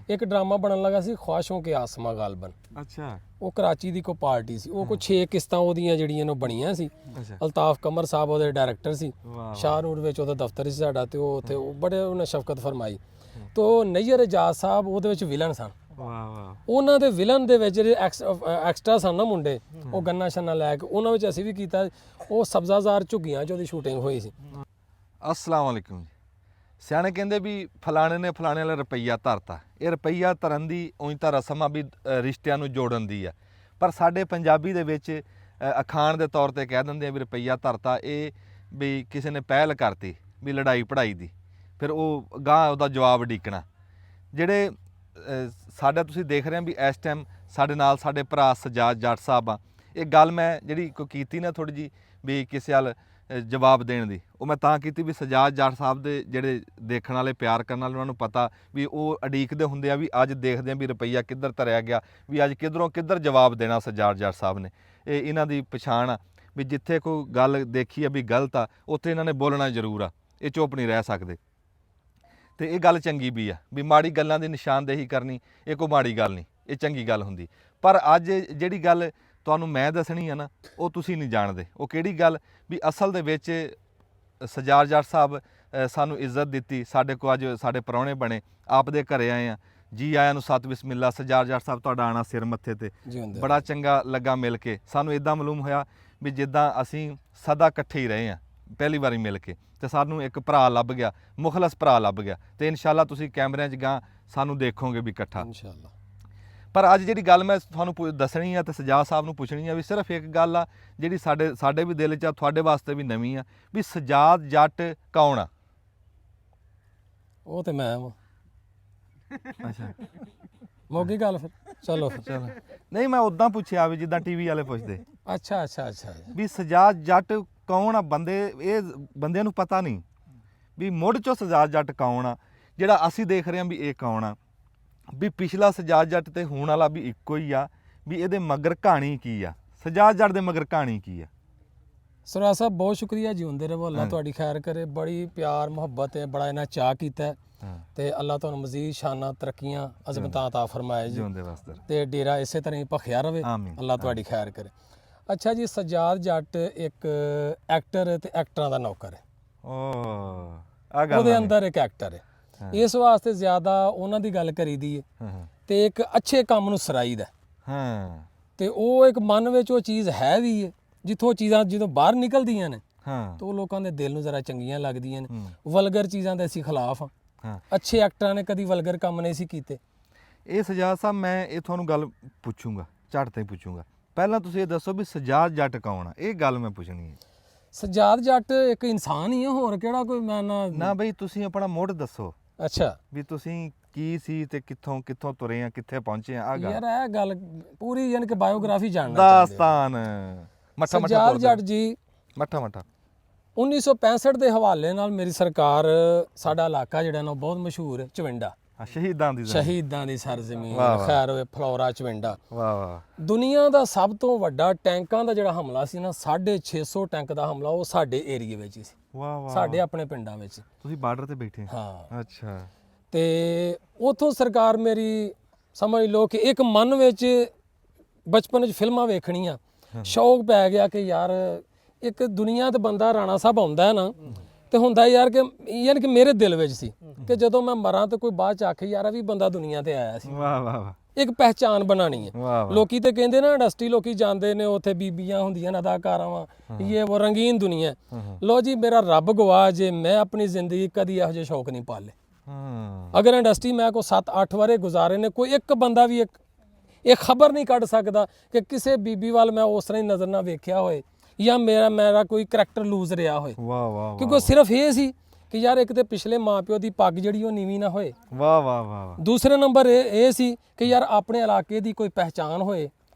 ਇੱਕ ਡਰਾਮਾ ਬਣਨ ਲੱਗਾ ਸੀ ख्वाहिशों के आसमां गालबन। ਅੱਛਾ ਉਹ ਕਰਾਚੀ ਦੀ ਕੋਈ ਪਾਰਟੀ ਸੀ, ਉਹ ਕੋਈ 6 ਕਿਸ਼ਤਾਂ ਉਹਦੀਆਂ ਜਿਹੜੀਆਂ ਨੇ ਬਣੀਆਂ ਸੀ। ਅੱਛਾ ਅਲਤਾਫ ਕਮਰ ਸਾਹਿਬ ਉਹਦੇ ਡਾਇਰੈਕਟਰ ਸੀ, ਵਾਹ ਸ਼ਾਹਨੂਰ ਵਿੱਚ ਉਹਦਾ ਦਫ਼ਤਰ ਸੀ ਸਾਡਾ, ਤੇ ਉਹ ਉੱਥੇ ਉਹ ਬੜੇ ਉਹਨੇ ਸ਼ਫਕਤ ਫਰਮਾਈ। ਤੋ ਨਈਅਰ ਇਜਾਜ਼ ਸਾਹਿਬ ਉਹਦੇ ਵਿੱਚ ਵਿਲਨ ਸਨ। ਵਾਹ ਵਾਹ ਉਹਨਾਂ ਦੇ ਵਿਲਨ ਦੇ ਵਿੱਚ ਜਿਹੜੇ ਐਕਸਟਰਾ ਸਨ ਨਾ ਮੁੰਡੇ, ਉਹ ਗੰਨਾ ਸ਼ੰਨਾ ਲੈ ਕੇ ਉਹਨਾਂ ਵਿੱਚ ਅਸੀਂ ਵੀ ਕੀਤਾ। ਉਹ ਸਬਜ਼ਾਜ਼ਾਰ ਝੁੱਗੀਆਂ 'ਚ ਉਹਦੀ ਸ਼ੂਟਿੰਗ ਹੋਈ ਸੀ। ਅਸਲਾਮ ਵਾਲੇਕੁਮ ਜੀ। ਸਿਆਣੇ ਕਹਿੰਦੇ ਵੀ ਫਲਾਣੇ ਨੇ ਫਲਾਣੇ ਵਾਲਾ ਰੁਪਈਆ ਧਰਤਾ। ਇਹ ਰੁਪਈਆ ਧਰਨ ਦੀ ਉਂਝ ਤਾਂ ਰਸਮ ਆ ਵੀ ਰਿਸ਼ਤਿਆਂ ਨੂੰ ਜੋੜਨ ਦੀ ਆ, ਪਰ ਸਾਡੇ ਪੰਜਾਬੀ ਦੇ ਵਿੱਚ ਅਖਾਣ ਦੇ ਤੌਰ ਤੇ ਕਹਿ ਦਿੰਦੇ ਆ ਵੀ ਰੁਪਈਆ ਧਰਤਾ। ਇਹ ਵੀ ਕਿਸੇ ਨੇ ਪਹਿਲ ਕਰਤੀ ਵੀ ਲੜਾਈ ਪੜਾਈ ਦੀ, ਫਿਰ ਉਹ ਗਾਂ ਉਹਦਾ ਜਵਾਬ ਉਡੀਕਣਾ। ਜਿਹੜੇ ਸਾਡਾ ਤੁਸੀਂ ਦੇਖ ਰਹੇ ਹੋ ਵੀ ਇਸ ਟਾਈਮ ਸਾਡੇ ਨਾਲ ਸਾਡੇ ਭਰਾ ਸਜਾਦ ਜੱਟ ਸਾਹਿਬ ਆ। ਇਹ ਗੱਲ ਮੈਂ ਜਿਹੜੀ ਕੋਈ ਕੀਤੀ ਨਾ ਥੋੜ੍ਹੀ ਜਿਹੀ ਵੀ ਕਿਸੇ ਵੱਲ ਜਵਾਬ ਦੇਣ ਦੀ, ਉਹ ਮੈਂ ਤਾਂ ਕੀਤੀ ਵੀ ਸਜਾਦ ਜੱਟ ਸਾਹਿਬ ਦੇ ਜਿਹੜੇ ਦੇਖਣ ਵਾਲੇ ਪਿਆਰ ਕਰਨ ਵਾਲੇ ਉਹਨਾਂ ਨੂੰ ਪਤਾ ਵੀ ਉਹ ਉਡੀਕਦੇ ਹੁੰਦੇ ਆ ਵੀ ਅੱਜ ਦੇਖਦੇ ਆ ਵੀ ਰੁਪਈਆ ਕਿੱਧਰ ਧਰਿਆ ਗਿਆ, ਵੀ ਅੱਜ ਕਿੱਧਰੋਂ ਕਿੱਧਰ ਜਵਾਬ ਦੇਣਾ ਸਜਾਦ ਜੱਟ ਸਾਹਿਬ ਨੇ। ਇਹ ਇਹਨਾਂ ਦੀ ਪਛਾਣ ਆ ਵੀ ਜਿੱਥੇ ਕੋਈ ਗੱਲ ਦੇਖੀ ਆ ਵੀ ਗਲਤ ਆ ਉੱਥੇ ਇਹਨਾਂ ਨੇ ਬੋਲਣਾ ਜ਼ਰੂਰ ਆ, ਇਹ ਚੁੱਪ ਨਹੀਂ ਰਹਿ ਸਕਦੇ। ਤੇ ਇਹ ਗੱਲ ਚੰਗੀ ਵੀ ਆ ਵੀ ਮਾੜੀ ਗੱਲਾਂ ਦੀ ਨਿਸ਼ਾਨਦੇਹੀ ਕਰਨੀ ਇਹ ਕੋਈ ਮਾੜੀ ਗੱਲ ਨਹੀਂ, ਇਹ ਚੰਗੀ ਗੱਲ ਹੁੰਦੀ। ਪਰ ਅੱਜ ਜਿਹੜੀ ਗੱਲ ਤੁਹਾਨੂੰ ਮੈਂ ਦੱਸਣੀ ਆ ਨਾ ਉਹ ਤੁਸੀਂ ਨਹੀਂ ਜਾਣਦੇ। ਉਹ ਕਿਹੜੀ ਗੱਲ ਵੀ ਅਸਲ ਦੇ ਵਿੱਚ ਸਜਾਦ ਜੱਟ ਸਾਹਿਬ ਸਾਨੂੰ ਇੱਜ਼ਤ ਦਿੱਤੀ, ਸਾਡੇ ਕੋਲ ਅੱਜ ਸਾਡੇ ਪ੍ਰਾਹੁਣੇ ਬਣੇ, ਆਪ ਦੇ ਘਰੇ ਆਏ ਆ। ਜੀ ਆਇਆਂ ਨੂੰ ਸਤ ਬਿਸਮਿਲ੍ਲਾ। ਸਜਾਦ ਜੱਟ ਸਾਹਿਬ ਤੁਹਾਡਾ ਆਉਣਾ ਸਿਰ ਮੱਥੇ ਤੇ ਬੜਾ ਚੰਗਾ ਲੱਗਾ ਮਿਲ ਕੇ। ਸਾਨੂੰ ਇਦਾਂ ਮਾਲੂਮ ਹੋਇਆ ਵੀ ਜਿੱਦਾਂ ਅਸੀਂ ਸਦਾ ਇਕੱਠੇ ਹੀ ਰਹੇ ਆ, ਪਹਿਲੀ ਵਾਰੀ ਮਿਲ ਕੇ, ਤੇ ਸਾਨੂੰ ਇੱਕ ਭਰਾ ਲੱਭ ਗਿਆ, ਮੁਖਲਸ ਭਰਾ ਲੱਭ ਗਿਆ। ਤੇ ਇਨਸ਼ਾਅੱਲਾ ਤੁਸੀਂ ਕੈਮਰਿਆਂ 'ਚ ਗਾਂ ਸਾਨੂੰ ਦੇਖੋਗੇ ਵੀ ਇਕੱਠਾ ਇਨਸ਼ਾਅੱਲਾ। ਪਰ ਅੱਜ ਜਿਹੜੀ ਗੱਲ ਮੈਂ ਤੁਹਾਨੂੰ ਦੱਸਣੀ ਆ ਤੇ ਸਜਾਦ ਸਾਹਿਬ ਨੂੰ ਪੁੱਛਣੀ ਆ ਵੀ ਸਿਰਫ ਇੱਕ ਗੱਲ ਆ ਜਿਹੜੀ ਸਾਡੇ ਵੀ ਦਿਲ 'ਚ ਆ, ਤੁਹਾਡੇ ਵਾਸਤੇ ਵੀ ਨਵੀਂ ਆ, ਵੀ ਸਜਾਦ ਜੱਟ ਕੌਣ ਆ? ਉਹ ਤੇ ਮੈਂ ਵਾਂ। ਅੱਛਾ ਮੋਗੀ ਗੱਲ ਫਿਰ ਚਲੋ ਚਲੋ ਨਹੀਂ ਮੈਂ ਉਦਾਂ ਪੁੱਛਿਆ ਵੀ ਜਿੱਦਾਂ ਟੀਵੀ ਵਾਲੇ ਪੁੱਛਦੇ ਅੱਛਾ ਅੱਛਾ ਅੱਛਾ ਵੀ ਸਜਾਦ ਜੱਟ ਕੌਣ ਆ? ਇਹ ਬੰਦਿਆਂ ਨੂੰ ਪਤਾ ਨਹੀਂ ਵੀ ਮੁੱਢ 'ਚੋਂ ਸਜਾਦ ਜੱਟ ਕੌਣ ਆ, ਜਿਹੜਾ ਅਸੀਂ ਦੇਖ ਰਹੇ ਹਾਂ ਵੀ ਇਹ ਕੌਣ ਆ, ਵੀ ਪਿਛਲਾ ਸਜਾਦ ਜੱਟ ਤੇ ਹੁਣ ਵਾਲਾ ਵੀ ਇੱਕੋ ਹੀ ਆ, ਵੀ ਇਹਦੇ ਮਗਰ ਕਹਾਣੀ ਕੀ ਆ, ਸਜਾਦ ਜੱਟ ਦੇ ਮਗਰ ਕਹਾਣੀ ਕੀ ਆ। ਸਰਦਾਰ ਸਾਹਿਬ ਬਹੁਤ ਸ਼ੁਕਰੀਆ ਜੀ, ਹੁੰਦੇ ਰਹੋ, ਅੱਲਾ ਤੁਹਾਡੀ ਖੈਰ ਕਰੇ। ਬੜੀ ਪਿਆਰ ਮੁਹੱਬਤ ਹੈ, ਬੜਾ ਇਹਨਾਂ ਚਾਅ ਕੀਤਾ ਤੇ ਅੱਲਾ ਤੁਹਾਨੂੰ ਮਜ਼ੀਦ ਸ਼ਾਨਾਂ ਤਰੱਕੀਆਂ ਅਜ਼ਮਤਾਂ ਅਤਾ ਫਰਮਾਏ ਜੀ, ਤੇ ਡੇਰਾ ਇਸੇ ਤਰ੍ਹਾਂ ਹੀ ਭਖਿਆ ਰਵੇ, ਅੱਲਾ ਤੁਹਾਡੀ ਖੈਰ ਕਰੇ। ਅੱਛਾ ਜੀ, ਸਜਾਦ ਜੱਟ ਇੱਕ ਐਕਟਰ ਤੇ ਐਕਟਰਾਂ ਦਾ ਨੌਕਰ ਹੈ। ਉਹਦੇ ਅੰਦਰ ਇੱਕ ਐਕਟਰ ਹੈ, ਇਸ ਵਾਸਤੇ ਜ਼ਿਆਦਾ ਉਹਨਾਂ ਦੀ ਗੱਲ ਕਰੀਦੀ ਹੈ ਤੇ ਇੱਕ ਅੱਛੇ ਕੰਮ ਨੂੰ ਸਰਾਈਦਾ ਤੇ ਉਹ ਇੱਕ ਮਨ ਵਿੱਚ ਉਹ ਚੀਜ਼ ਹੈ ਵੀ ਹੈ, ਜਿੱਥੋਂ ਚੀਜ਼ਾਂ ਜਦੋਂ ਬਾਹਰ ਨਿਕਲਦੀਆਂ ਨੇ ਤਾਂ ਉਹ ਲੋਕਾਂ ਦੇ ਦਿਲ ਨੂੰ ਜ਼ਰਾ ਚੰਗੀਆਂ ਲੱਗਦੀਆਂ ਨੇ। ਵਲਗਰ ਚੀਜ਼ਾਂ ਦੇ ਅਸੀਂ ਖਿਲਾਫ ਹਾਂ, ਅੱਛੇ ਐਕਟਰਾਂ ਨੇ ਕਦੀ ਵਲਗਰ ਕੰਮ ਨਹੀਂ ਸੀ ਕੀਤੇ। ਇਹ ਸਜਾਦ ਸਾਹਿਬ ਮੈਂ ਇਹ ਤੁਹਾਨੂੰ ਗੱਲ ਪੁੱਛੂੰਗਾ, ਝੱਟ ਤੇ ਪੁੱਛੂੰਗਾ। ਪਹਿਲਾਂ ਤੁਸੀਂ ਇਹ ਦੱਸੋ ਵੀ ਸਜਾਦ ਜੱਟ ਕੌਣ ਆ? ਇਹ ਗੱਲ ਮੈਂ ਪੁੱਛਣੀ ਹੈ। ਸਜਾਦ ਜੱਟ ਇੱਕ ਇਨਸਾਨ ਹੀ ਹੈ, ਹੋਰ ਕਿਹੜਾ ਕੋਈ ਮੈਂ ਨਾ ਬਈ ਤੁਸੀਂ ਆਪਣਾ ਮੁੱਢ ਦੱਸੋ। ਅੱਛਾ ਵੀ ਤੁਸੀਂ ਕੀ ਸੀ ਤੇ ਕਿੱਥੋਂ ਤੁਰੇ ਆ, ਕਿੱਥੇ ਪਹੁੰਚੇ ਆ? ਯਾਰ ਇਹ ਗੱਲ ਪੂਰੀ ਯਾਨੀ ਕਿ ਬਾਇਓਗ੍ਰਾਫੀ ਜਾਣਨਾ ਦਾਸਤਾਨ ਮੱਠਾ ਸਜਾਦ ਜੱਟ ਜੀ ਮੱਠਾ 1965 ਦੇ ਹਵਾਲੇ ਨਾਲ ਮੇਰੀ ਸਰਕਾਰ, ਸਾਡਾ ਇਲਾਕਾ ਜਿਹੜਾ ਨਾ ਬਹੁਤ ਮਸ਼ਹੂਰ ਹੈ, ਚਵਿੰਡਾ, ਸ਼ਹੀਦਾਂ ਦੀ ਸਰਜ਼ਮੀਨ, ਖੈਰ ਹੋਵੇ ਫਲੋਰਾ ਚਵਿੰਡਾ। ਵਾਹ ਵਾਹ। ਦੁਨੀਆ ਦਾ ਸਭ ਤੋਂ ਵੱਡਾ ਟੈਂਕਾਂ ਦਾ ਜਿਹੜਾ ਹਮਲਾ ਸੀ ਨਾ, 650 ਟੈਂਕ ਦਾ ਹਮਲਾ, ਉਹ ਸਾਡੇ ਏਰੀਏ ਵਿੱਚ ਹੀ ਸੀ। ਵਾਹ ਵਾਹ। ਸਾਡੇ ਆਪਣੇ ਪਿੰਡਾਂ ਵਿੱਚ। ਤੁਸੀਂ ਬਾਰਡਰ ਤੇ ਬੈਠੇ? ਹਾਂ। ਅੱਛਾ। ਤੇ ਉਥੋਂ ਸਰਕਾਰ ਮੇਰੀ ਸਮਝ ਲਓ ਕਿ ਇੱਕ ਮਨ ਵਿੱਚ ਬਚਪਨ 'ਚ ਫਿਲਮਾਂ ਵੇਖਣੀਆਂ ਸ਼ੌਕ ਪੈ ਗਿਆ ਕਿ ਯਾਰ ਇੱਕ ਦੁਨੀਆ ਤੇ ਬੰਦਾ ਰਾਣਾ ਸਾਹਿਬ ਆਉਂਦਾ ਹੈ ਨਾ, ਤੇ ਹੁੰਦਾ ਯਾਰ ਕਿ ਯਾਨੀ ਕਿ ਮੇਰੇ ਦਿਲ ਵਿੱਚ ਸੀ ਕਿ ਜਦੋਂ ਮੈਂ ਮਰਾਂ ਤੇ ਕੋਈ ਬਾਅਦ ਚ ਆਖੇ ਯਾਰ ਇਹ ਵੀ ਬੰਦਾ ਦੁਨੀਆ ਤੇ ਆਇਆ ਸੀ। ਵਾਹ ਵਾਹ ਵਾਹ। ਇੱਕ ਪਹਿਚਾਨ ਬਣਾਣੀ ਹੈ। ਲੋਕੀ ਤੇ ਕਹਿੰਦੇ ਨਾ ਇੰਡਸਟਰੀ ਲੋਕੀ ਜਾਂਦੇ ਨੇ, ਉੱਥੇ ਬੀਬੀਆਂ ਹੁੰਦੀਆਂ ਨੇ, ਅਦਾਕਾਰਾਵਾਂ, ਇਹ ਉਹ ਰੰਗੀਨ ਦੁਨੀਆ। ਲੋ ਜੀ, ਮੇਰਾ ਰੱਬ ਗਵਾਹ ਜੇ ਮੈਂ ਆਪਣੀ ਜ਼ਿੰਦਗੀ ਕਦੀ ਇਹੋ ਜਿਹੇ ਸ਼ੌਕ ਨਹੀਂ ਪਾਲੇ। ਅਗਰ ਇੰਡਸਟਰੀ ਮੈਂ ਕੋ 7-8 ਵਾਰੇ ਗੁਜ਼ਾਰੇ ਨੇ, ਕੋਈ ਇੱਕ ਬੰਦਾ ਵੀ ਇਹ ਖਬਰ ਨਹੀਂ ਕੱਢ ਸਕਦਾ ਕਿ ਕਿਸੇ ਬੀਬੀ ਵੱਲ ਮੈਂ ਉਸ ਤਰ੍ਹਾਂ ਹੀ ਨਜ਼ਰ ਨਾ ਵੇਖਿਆ ਹੋਏ ਜਾਂ ਮੇਰਾ ਕੋਈ ਕਰੈਕਟਰ ਲੂਜ਼ ਰਿਹਾ ਹੋਏ। ਵਾਹ ਵਾਹ। ਕਿਉਂਕਿ ਸਿਰਫ ਇਹ ਸੀ ਕਿ ਯਾਰ ਇੱਕ ਤੇ ਪਿਛਲੇ ਮਾਪਿਓ ਦੀ ਪੱਗ ਜਿਹੜੀ ਉਹ ਨੀਵੀਂ ਨਾ ਹੋਏ। ਵਾਹ ਵਾਹ ਵਾਹ। ਦੂਸਰੇ ਨੰਬਰ ਇਹ ਸੀ ਕਿ ਯਾਰ ਆਪਣੇ ਇਲਾਕੇ ਦੀ ਕੋਈ ਪਹਿਚਾਨ ਹੋਏ,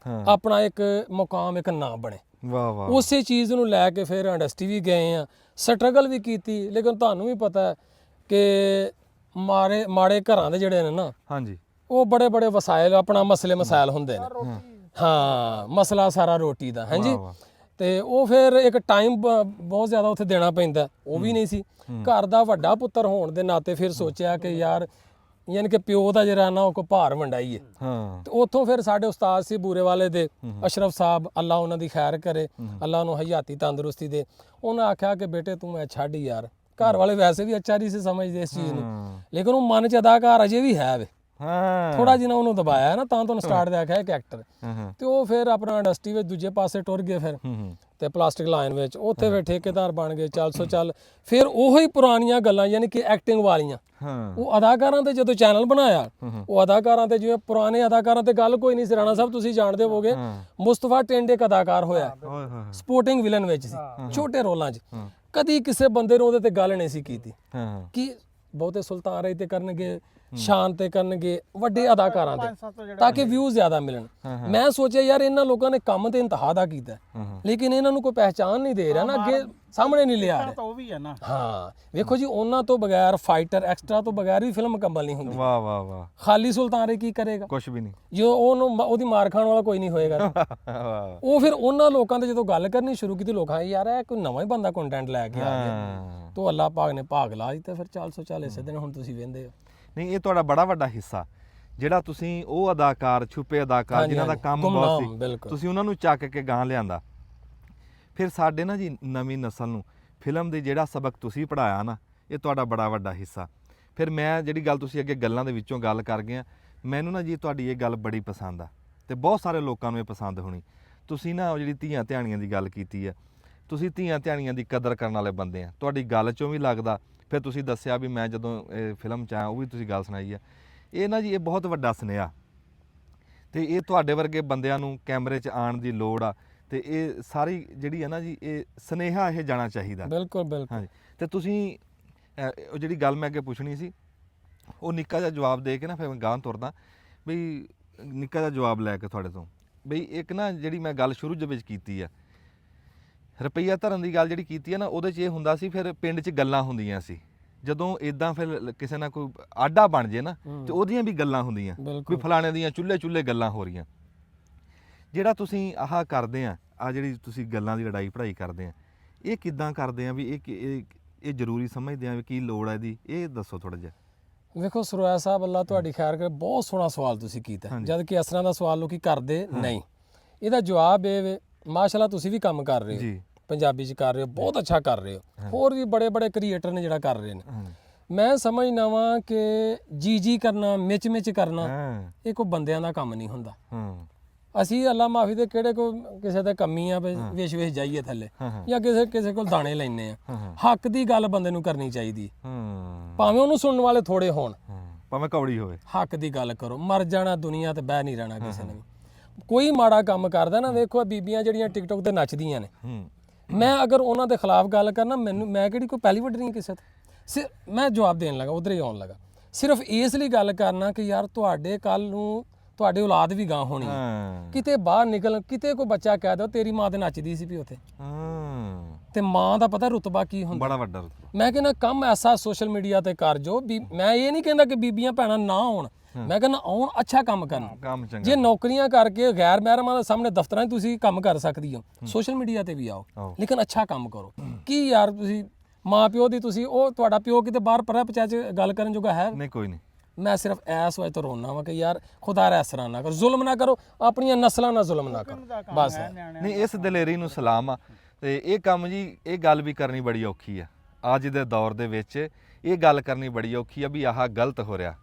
ਆਪਣਾ ਇੱਕ ਮੁਕਾਮ, ਇੱਕ ਨਾਂ ਬਣੇ। ਵਾਹ ਵਾਹ। ਉਸੇ ਚੀਜ਼ ਨੂੰ ਲੈ ਕੇ ਫਿਰ ਇੰਡਸਟਰੀ ਵੀ ਗਏ ਆ, ਸਟਰਗਲ ਵੀ ਕੀਤੀ। ਲੇਕਿਨ ਤੁਹਾਨੂੰ ਵੀ ਪਤਾ ਹੈ ਕਿ ਮਾੜੇ ਘਰਾਂ ਦੇ ਜਿਹੜੇ ਨੇ ਨਾ, ਹਾਂਜੀ, ਉਹ ਬੜੇ ਬੜੇ ਵਸਾਇਲ, ਆਪਣਾ ਮਸਲੇ ਮਸਾਇਲ ਹੁੰਦੇ ਨੇ। ਹਾਂ, ਮਸਲਾ ਸਾਰਾ ਰੋਟੀ ਦਾ। ਹਾਂਜੀ। ਤੇ ਉਹ ਫਿਰ ਇੱਕ ਟਾਈਮ ਬਹੁਤ ਜ਼ਿਆਦਾ ਉੱਥੇ ਦੇਣਾ ਪੈਂਦਾ, ਉਹ ਵੀ ਨਹੀਂ ਸੀ। ਘਰ ਦਾ ਵੱਡਾ ਪੁੱਤਰ ਹੋਣ ਦੇ ਨਾਤੇ ਫਿਰ ਸੋਚਿਆ ਕਿ ਯਾਰ ਯਾਨੀ ਕਿ ਪਿਓ ਦਾ ਜਿਹੜਾ ਨਾ ਉਹ ਕੋ ਭਾਰ ਵੰਡਾਈਏ। ਹਾਂ ਤੇ ਉੱਥੋਂ ਫਿਰ ਸਾਡੇ ਉਸਤਾਦ ਸੀ ਬੂਰੇ ਵਾਲੇ ਦੇ ਅਸ਼ਰਫ ਸਾਹਿਬ, ਅੱਲਾ ਉਹਨਾਂ ਦੀ ਖੈਰ ਕਰੇ, ਅੱਲਾ ਉਹਨੂੰ ਹਯਾਤੀ ਤੰਦਰੁਸਤੀ ਦੇ। ਉਹਨਾਂ ਆਖਿਆ ਕਿ ਬੇਟੇ ਤੂੰ ਮੈਂ ਛੱਡ ਯਾਰ। ਘਰ ਵਾਲੇ ਵੈਸੇ ਵੀ ਅੱਛਾ ਨਹੀਂ ਸੀ ਸਮਝਦੇ ਇਸ ਚੀਜ਼ ਨੂੰ, ਲੇਕਿਨ ਉਹ ਮਨ ਚ ਅਦਾਕਾਰ ਅਜੇ ਵੀ ਹੈ ਵੇ। ਹਾਂ ਥੋੜਾ ਜਿਹਾ ਉਹਨੂੰ ਦਬਾਇਆ ਨਾ ਤਾਂ ਤੁਹਾਨੂੰ ਸਟਾਰਟ ਦੇ ਆਖਿਆ ਇੱਕ ਐਕਟਰ। ਤੇ ਉਹ ਫਿਰ ਆਪਣਾ ਇੰਡਸਟਰੀ ਵਿੱਚ ਦੂਜੇ ਪਾਸੇ ਟੁਰ ਗਏ ਫਿਰ ਤੇ ਪਲਾਸਟਿਕ ਲਾਈਨ ਵਿੱਚ, ਉੱਥੇ ਫਿਰ ਠੇਕੇਦਾਰ ਬਣ ਗਏ। ਚੱਲ ਸੋ ਚੱਲ ਫਿਰ ਉਹੀ ਪੁਰਾਣੀਆਂ ਗੱਲਾਂ ਯਾਨੀ ਕਿ ਐਕਟਿੰਗ ਵਾਲੀਆਂ ਉਹ ਅਦਾਕਾਰਾਂ ਤੇ ਜਦੋਂ ਚੈਨਲ ਬਣਾਇਆ, ਉਹ ਅਦਾਕਾਰਾਂ ਤੇ ਜਿਵੇਂ ਪੁਰਾਣੇ ਅਦਾਕਾਰਾਂ ਤੇ ਗੱਲ ਕੋਈ ਨਹੀਂ ਸੀ। ਰਾਣਾ ਸਾਹਿਬ ਤੁਸੀਂ ਜਾਣਦੇ ਹੋਵੋਗੇ, ਮੁਸਤਫਾ ਟਿੰਡ ਇੱਕ ਅਦਾਕਾਰ ਹੋਇਆ, ਸਪੋਰਟਿੰਗ ਵਿਲਨ ਵਿੱਚ ਸੀ, ਛੋਟੇ ਰੋਲਾਂ 'ਚ। ਕਦੀ ਕਿਸੇ ਬੰਦੇ ਨੂੰ ਉਹਦੇ ਤੇ ਗੱਲ ਨਹੀਂ ਸੀ ਕੀਤੀ ਕਿ ਬਹੁਤੇ ਸੁਲਤਾਨ ਰਾਏ ਤੇ ਕਰਨਗੇ, ਸ਼ਾਨ ਤੇ ਕਰਨਗੇ, ਵੱਡੇ ਅਦਾਕਾਰਾਂ ਤੇ, ਤਾਂ ਕਿ ਵਿਊ ਜ਼ਿਆਦਾ ਮਿਲਣ। ਮੈਂ ਸੋਚਿਆ ਯਾਰ ਇਹਨਾਂ ਲੋਕਾਂ ਨੇ ਕੰਮ ਤੇ ਇੰਤਹਾ ਦਾ ਕੀਤਾ, ਲੇਕਿਨ ਇਹਨਾਂ ਨੂੰ ਕੋਈ ਪਹਿਚਾਨ ਨਹੀਂ ਦੇ ਰਿਹਾ ਨਾ, ਅੱਗੇ ਸਾਹਮਣੇ ਨਹੀਂ ਲਿਆ ਰਿਹਾ। ਉਹ ਵੀ ਹੈ ਨਾ। ਹਾਂ ਵੇਖੋ ਜੀ, ਉਹਨਾਂ ਤੋਂ ਬਗੈਰ ਫਾਈਟਰ ਐਕਸਟਰਾ ਤੋਂ ਬਗੈਰ ਵੀ ਫਿਲਮ ਮੁਕੰਮਲ ਨਹੀਂ ਹੁੰਦੀ। ਵਾਹ ਵਾਹ ਵਾਹ। ਖਾਲੀ ਸੁਲਤਾਨ ਰਾਏ ਕੀ ਕਰੇਗਾ? ਕੁਝ ਵੀ ਨਹੀਂ। ਜੋ ਉਹਦੀ ਮਾਰ ਖਾਣ ਵਾਲਾ ਕੋਈ ਨਹੀਂ ਹੋਏਗਾ। ਉਹ ਫਿਰ ਉਹਨਾਂ ਲੋਕਾਂ ਤੇ ਜਦੋਂ ਗੱਲ ਕਰਨੀ ਸ਼ੁਰੂ ਕੀਤੀ, ਲੋਕਾਂ ਯਾਰ ਇਹ ਕੋਈ ਨਵਾਂ ਹੀ ਬੰਦਾ ਕੰਟੈਂਟ ਲੈ ਕੇ ਆ ਗਿਆ। ਤੋ ਅੱਲਾਹ ਪਾਕ ਨੇ ਭਾਗ ਲਾ ਦਿੱਤਾ। ਫਿਰ 400 ਚਾਲ ਇਸੇ ਦਿਨ ਹੁਣ ਤੁਸੀਂ ਵੇਂਦੇ ਹੋ। ਨਹੀਂ ਇਹ ਤੁਹਾਡਾ ਬੜਾ ਵੱਡਾ ਹਿੱਸਾ, ਜਿਹੜਾ ਤੁਸੀਂ ਉਹ ਅਦਾਕਾਰ, ਛੁਪੇ ਅਦਾਕਾਰ ਜਿਨ੍ਹਾਂ ਦਾ ਕੰਮ ਬਹੁਤ ਸੀ, ਤੁਸੀਂ ਉਹਨਾਂ ਨੂੰ ਚੱਕ ਕੇ ਗਾਂ ਲਿਆਂਦਾ। ਫਿਰ ਸਾਡੇ ਨਾ ਜੀ ਨਵੀਂ ਨਸਲ ਨੂੰ ਫਿਲਮ ਦੇ ਜਿਹੜਾ ਸਬਕ ਤੁਸੀਂ ਪੜਾਇਆ ਨਾ, ਇਹ ਤੁਹਾਡਾ ਬੜਾ ਵੱਡਾ ਹਿੱਸਾ। ਫਿਰ ਮੈਂ ਜਿਹੜੀ ਗੱਲ ਤੁਸੀਂ ਅੱਗੇ ਗੱਲਾਂ ਦੇ ਵਿੱਚੋਂ ਗੱਲ ਕਰ ਗਏ ਆ, ਮੈਨੂੰ ਨਾ ਜੀ ਤੁਹਾਡੀ ਇਹ ਗੱਲ ਬੜੀ ਪਸੰਦ ਆ ਤੇ ਬਹੁਤ ਸਾਰੇ ਲੋਕਾਂ ਨੂੰ ਇਹ ਪਸੰਦ ਹੋਣੀ। ਤੁਸੀਂ ਨਾ ਉਹ ਜਿਹੜੀ ਧੀਆਂ ਧਿਆਣੀਆਂ ਦੀ ਗੱਲ ਕੀਤੀ ਆ, ਤੁਸੀਂ ਧੀਆਂ ਧਿਆਣੀਆਂ ਦੀ ਕਦਰ ਕਰਨ ਵਾਲੇ ਬੰਦੇ ਆ, ਤੁਹਾਡੀ ਗੱਲ 'ਚੋਂ ਵੀ ਲੱਗਦਾ। ਫਿਰ ਤੁਸੀਂ ਦੱਸਿਆ ਵੀ ਮੈਂ ਜਦੋਂ ਇਹ ਫਿਲਮ 'ਚ ਆਇਆ ਉਹ ਵੀ ਤੁਸੀਂ ਗੱਲ ਸੁਣਾਈ ਆ। ਇਹ ਨਾ ਜੀ ਇਹ ਬਹੁਤ ਵੱਡਾ ਸੁਨੇਹਾ, ਤੇ ਇਹ ਤੁਹਾਡੇ ਵਰਗੇ ਬੰਦਿਆਂ ਨੂੰ ਕੈਮਰੇ 'ਚ ਆਉਣ ਦੀ ਲੋੜ ਆ। ਤੇ ਇਹ ਸਾਰੀ ਜਿਹੜੀ ਹੈ ਨਾ ਜੀ ਇਹ ਸੁਨੇਹਾ ਇਹ ਜਾਣਾ ਚਾਹੀਦਾ। ਬਿਲਕੁਲ ਬਿਲਕੁਲ। ਹਾਂਜੀ ਤੇ ਤੁਸੀਂ ਉਹ ਜਿਹੜੀ ਗੱਲ ਮੈਂ ਅੱਗੇ ਪੁੱਛਣੀ ਸੀ ਉਹ ਨਿੱਕਾ ਜਿਹਾ ਜਵਾਬ ਦੇ ਕੇ ਨਾ ਫਿਰ ਮੈਂ ਗਾਂ ਤੁਰਦਾ ਬਈ ਨਿੱਕਾ ਜਿਹਾ ਜਵਾਬ ਲੈ ਕੇ ਤੁਹਾਡੇ ਤੋਂ। ਬਈ ਇੱਕ ਨਾ ਜਿਹੜੀ ਮੈਂ ਗੱਲ ਸ਼ੁਰੂ ਦੇ ਵਿੱਚ ਕੀਤੀ ਆ, ਰੁਪਈਆ ਧਰਨ ਦੀ ਗੱਲ ਜਿਹੜੀ ਕੀਤੀ ਆ ਨਾ, ਉਹਦੇ 'ਚ ਇਹ ਹੁੰਦਾ ਸੀ ਫਿਰ ਪਿੰਡ 'ਚ ਗੱਲਾਂ ਹੁੰਦੀਆਂ ਸੀ। ਜਦੋਂ ਇਦਾਂ ਫਿਰ ਕਿਸੇ ਨਾਲ ਕੋਈ ਆਡਾ ਬਣ ਜੇ ਨਾ ਤੇ ਉਹਦੀਆਂ ਵੀ ਗੱਲਾਂ ਹੁੰਦੀਆਂ, ਕੋਈ ਫਲਾਣੇ ਦੀਆਂ ਚੁੱਲ੍ਹੇ ਗੱਲਾਂ ਹੋ ਰਹੀਆਂ। ਜਿਹੜਾ ਤੁਸੀਂ ਆਹ ਕਰਦੇ ਆ, ਆ ਜਿਹੜੀ ਤੁਸੀਂ ਗੱਲਾਂ ਦੀ ਲੜਾਈ ਪੜ੍ਹਾਈ ਕਰਦੇ ਆ, ਇਹ ਕਿੱਦਾਂ ਕਰਦੇ ਆ? ਵੀ ਇਹ ਜ਼ਰੂਰੀ ਸਮਝਦੇ ਆ ਵੀ ਕੀ ਲੋੜ ਹੈ ਇਹਦੀ? ਇਹ ਦੱਸੋ ਥੋੜਾ ਜਿਹਾ। ਵੇਖੋ ਸਰੋਇਆ ਸਾਹਿਬ, ਅੱਲਾ ਤੁਹਾਡੀ ਖੈਰ ਕਰੇ, ਬਹੁਤ ਸੋਹਣਾ ਸਵਾਲ ਤੁਸੀਂ ਕੀਤਾ, ਜਦ ਕਿ ਇਸ ਤਰ੍ਹਾਂ ਦਾ ਸਵਾਲ ਲੋਕੀ ਕਰਦੇ ਨਹੀਂ। ਇਹਦਾ ਜਵਾਬ ਇਹ ਵੇ, ਮਾਸ਼ਾਅੱਲਾ ਤੁਸੀਂ ਵੀ ਕੰਮ ਕਰ ਰਹੇ ਹੋ, ਪੰਜਾਬੀ 'ਚ ਕਰ ਰਹੇ ਹੋ, ਬਹੁਤ ਅੱਛਾ ਕਰ ਰਹੇ ਹੋ। ਹੋਰ ਵੀ ਬੜੇ ਬੜੇ ਕ੍ਰੀਏਟਰ ਨੇ ਜਿਹੜਾ ਕਰ ਰਹੇ ਨੇ। ਮੈਂ ਸਮਝਦਾ ਵਾਂ ਕਿ ਜੀ ਕਰਨਾ, ਮਿਚ ਕਰਨਾ, ਇਹ ਕੋਈ ਬੰਦਿਆਂ ਦਾ ਕੰਮ ਨਹੀਂ ਹੁੰਦਾ। ਅਸੀਂ ਅੱਲਾ ਮਾਫੀ ਦੇ ਕਿਹੜੇ ਕੋ ਕਿਸੇ ਦੇ ਕੰਮੀ ਆ ਵੇਸ਼ ਜਾਈਏ ਥੱਲੇ, ਜਾਂ ਕਿਸੇ ਕੋਲ ਦਾਣੇ ਲੈਣੇ ਆ। ਹੱਕ ਦੀ ਗੱਲ ਬੰਦੇ ਨੂੰ ਕਰਨੀ ਚਾਹੀਦੀ, ਭਾਵੇਂ ਉਹਨੂੰ ਸੁਣਨ ਵਾਲੇ ਥੋੜੇ ਹੋਣ, ਭਾਵੇਂ ਕੌੜੀ ਹੋਵੇ। ਹੱਕ ਦੀ ਗੱਲ ਕਰੋ। ਮਰ ਜਾਣਾ ਦੁਨੀਆ ਤੇ ਬਹਿ ਨਹੀਂ ਰਹਿਣਾ ਕਿਸੇ ਨੇ ਵੀ। ਕੋਈ ਮਾੜਾ ਕੰਮ ਕਰਦਾ ਨਾ, ਵੇਖੋ ਬੀਬੀਆਂ ਜਿਹੜੀਆਂ ਟਿਕਟੋਕ ਤੇ ਨੱਚਦੀਆਂ ਨੇ, ਮੈਂ ਅਗਰ ਉਹਨਾਂ ਦੇ ਖਿਲਾਫ ਗੱਲ ਕਰਨਾ, ਮੈਂ ਕਿਹੜੀ ਕੋਈ ਪਹਿਲੀ ਵੱਢਣੀ ਕਿਸੇ ਤੇ, ਮੈਂ ਜਵਾਬ ਦੇਣ ਲੱਗਾ, ਉਧਰ ਹੀ ਆਉਣ ਲੱਗਾ। ਸਿਰਫ ਇਸ ਲਈ ਗੱਲ ਕਰਨਾ ਕਿ ਯਾਰ ਤੁਹਾਡੇ ਕੱਲ ਨੂੰ ਤੁਹਾਡੀ ਔਲਾਦ ਵੀ ਗਾਂ ਹੋਣੀ ਹੈ, ਕਿਤੇ ਬਾਹਰ ਨਿਕਲ, ਕਿਤੇ ਕੋਈ ਬੱਚਾ ਕਹਿ ਦੋ ਤੇਰੀ ਮਾਂ ਤੇ ਨੱਚਦੀ ਸੀ ਵੀ ਉੱਥੇ, ਤੇ ਮਾਂ ਦਾ ਪਤਾ ਰੁਤਬਾ ਕੀ ਹੁੰਦਾ, ਬੜਾ ਵੱਡਾ ਰੁਤਬਾ। ਮੈਂ ਕਹਿੰਦਾ ਕੰਮ ਐਸਾ ਸੋਸ਼ਲ ਮੀਡੀਆ ਤੇ ਕਰ ਜੋ, ਮੈਂ ਇਹ ਨਹੀਂ ਕਹਿੰਦਾ ਕਿ ਬੀਬੀਆਂ ਭੈਣਾਂ ਨਾ ਆਉਣ, ਮੈਂ ਕਹਿੰਦਾ ਆਉਣ, ਅੱਛਾ ਕੰਮ ਕਰਨ। ਜੇ ਨੌਕਰੀਆਂ ਕਰਕੇ ਗੈਰ ਮਹਿਰਮਾਂ ਦੇ ਸਾਹਮਣੇ ਦਫ਼ਤਰਾਂ 'ਚ ਤੁਸੀਂ ਕੰਮ ਕਰ ਸਕਦੀ ਹੋ, ਸੋਸ਼ਲ ਮੀਡੀਆ ਤੇ ਵੀ ਆਓ, ਲੇਕਿਨ ਅੱਛਾ ਕੰਮ ਕਰੋ। ਕੀ ਯਾਰ ਤੁਸੀਂ ਮਾਂ ਪਿਓ ਦੀ, ਤੁਸੀਂ ਉਹ ਤੁਹਾਡਾ ਪਿਓ ਕਿਤੇ ਬਾਹਰ ਪਰਾਂ ਪਚਾ 'ਚ ਗੱਲ ਕਰਨ ਜੋਗਾ ਹੈ? ਨਹੀਂ, ਕੋਈ ਨਹੀਂ। ਮੈਂ ਸਿਰਫ ਐਸ ਵਜ੍ਹਾ ਤੋਂ ਰੋਣਾ ਵਾ ਕਿ ਯਾਰ ਖੁਦਾ ਰਾ ਇਸ ਤਰ੍ਹਾਂ ਨਾ ਕਰੋ, ਜ਼ੁਲਮ ਨਾ ਕਰੋ, ਆਪਣੀਆਂ ਨਸਲਾਂ ਨਾਲ ਜ਼ੁਲਮ ਨਾ ਕਰੋ, ਬਸ। ਨਹੀਂ, ਇਸ ਦਲੇਰੀ ਨੂੰ ਸਲਾਮ ਆ। ਤੇ ਇਹ ਕੰਮ ਜੀ, ਇਹ ਗੱਲ ਵੀ ਕਰਨੀ ਬੜੀ ਔਖੀ ਆ ਅੱਜ ਦੇ ਦੌਰ ਦੇ ਵਿੱਚ। ਇਹ ਗੱਲ ਕਰਨੀ ਬੜੀ ਔਖੀ ਆ ਵੀ ਆਹ ਗਲਤ ਹੋ ਰਿਹਾ।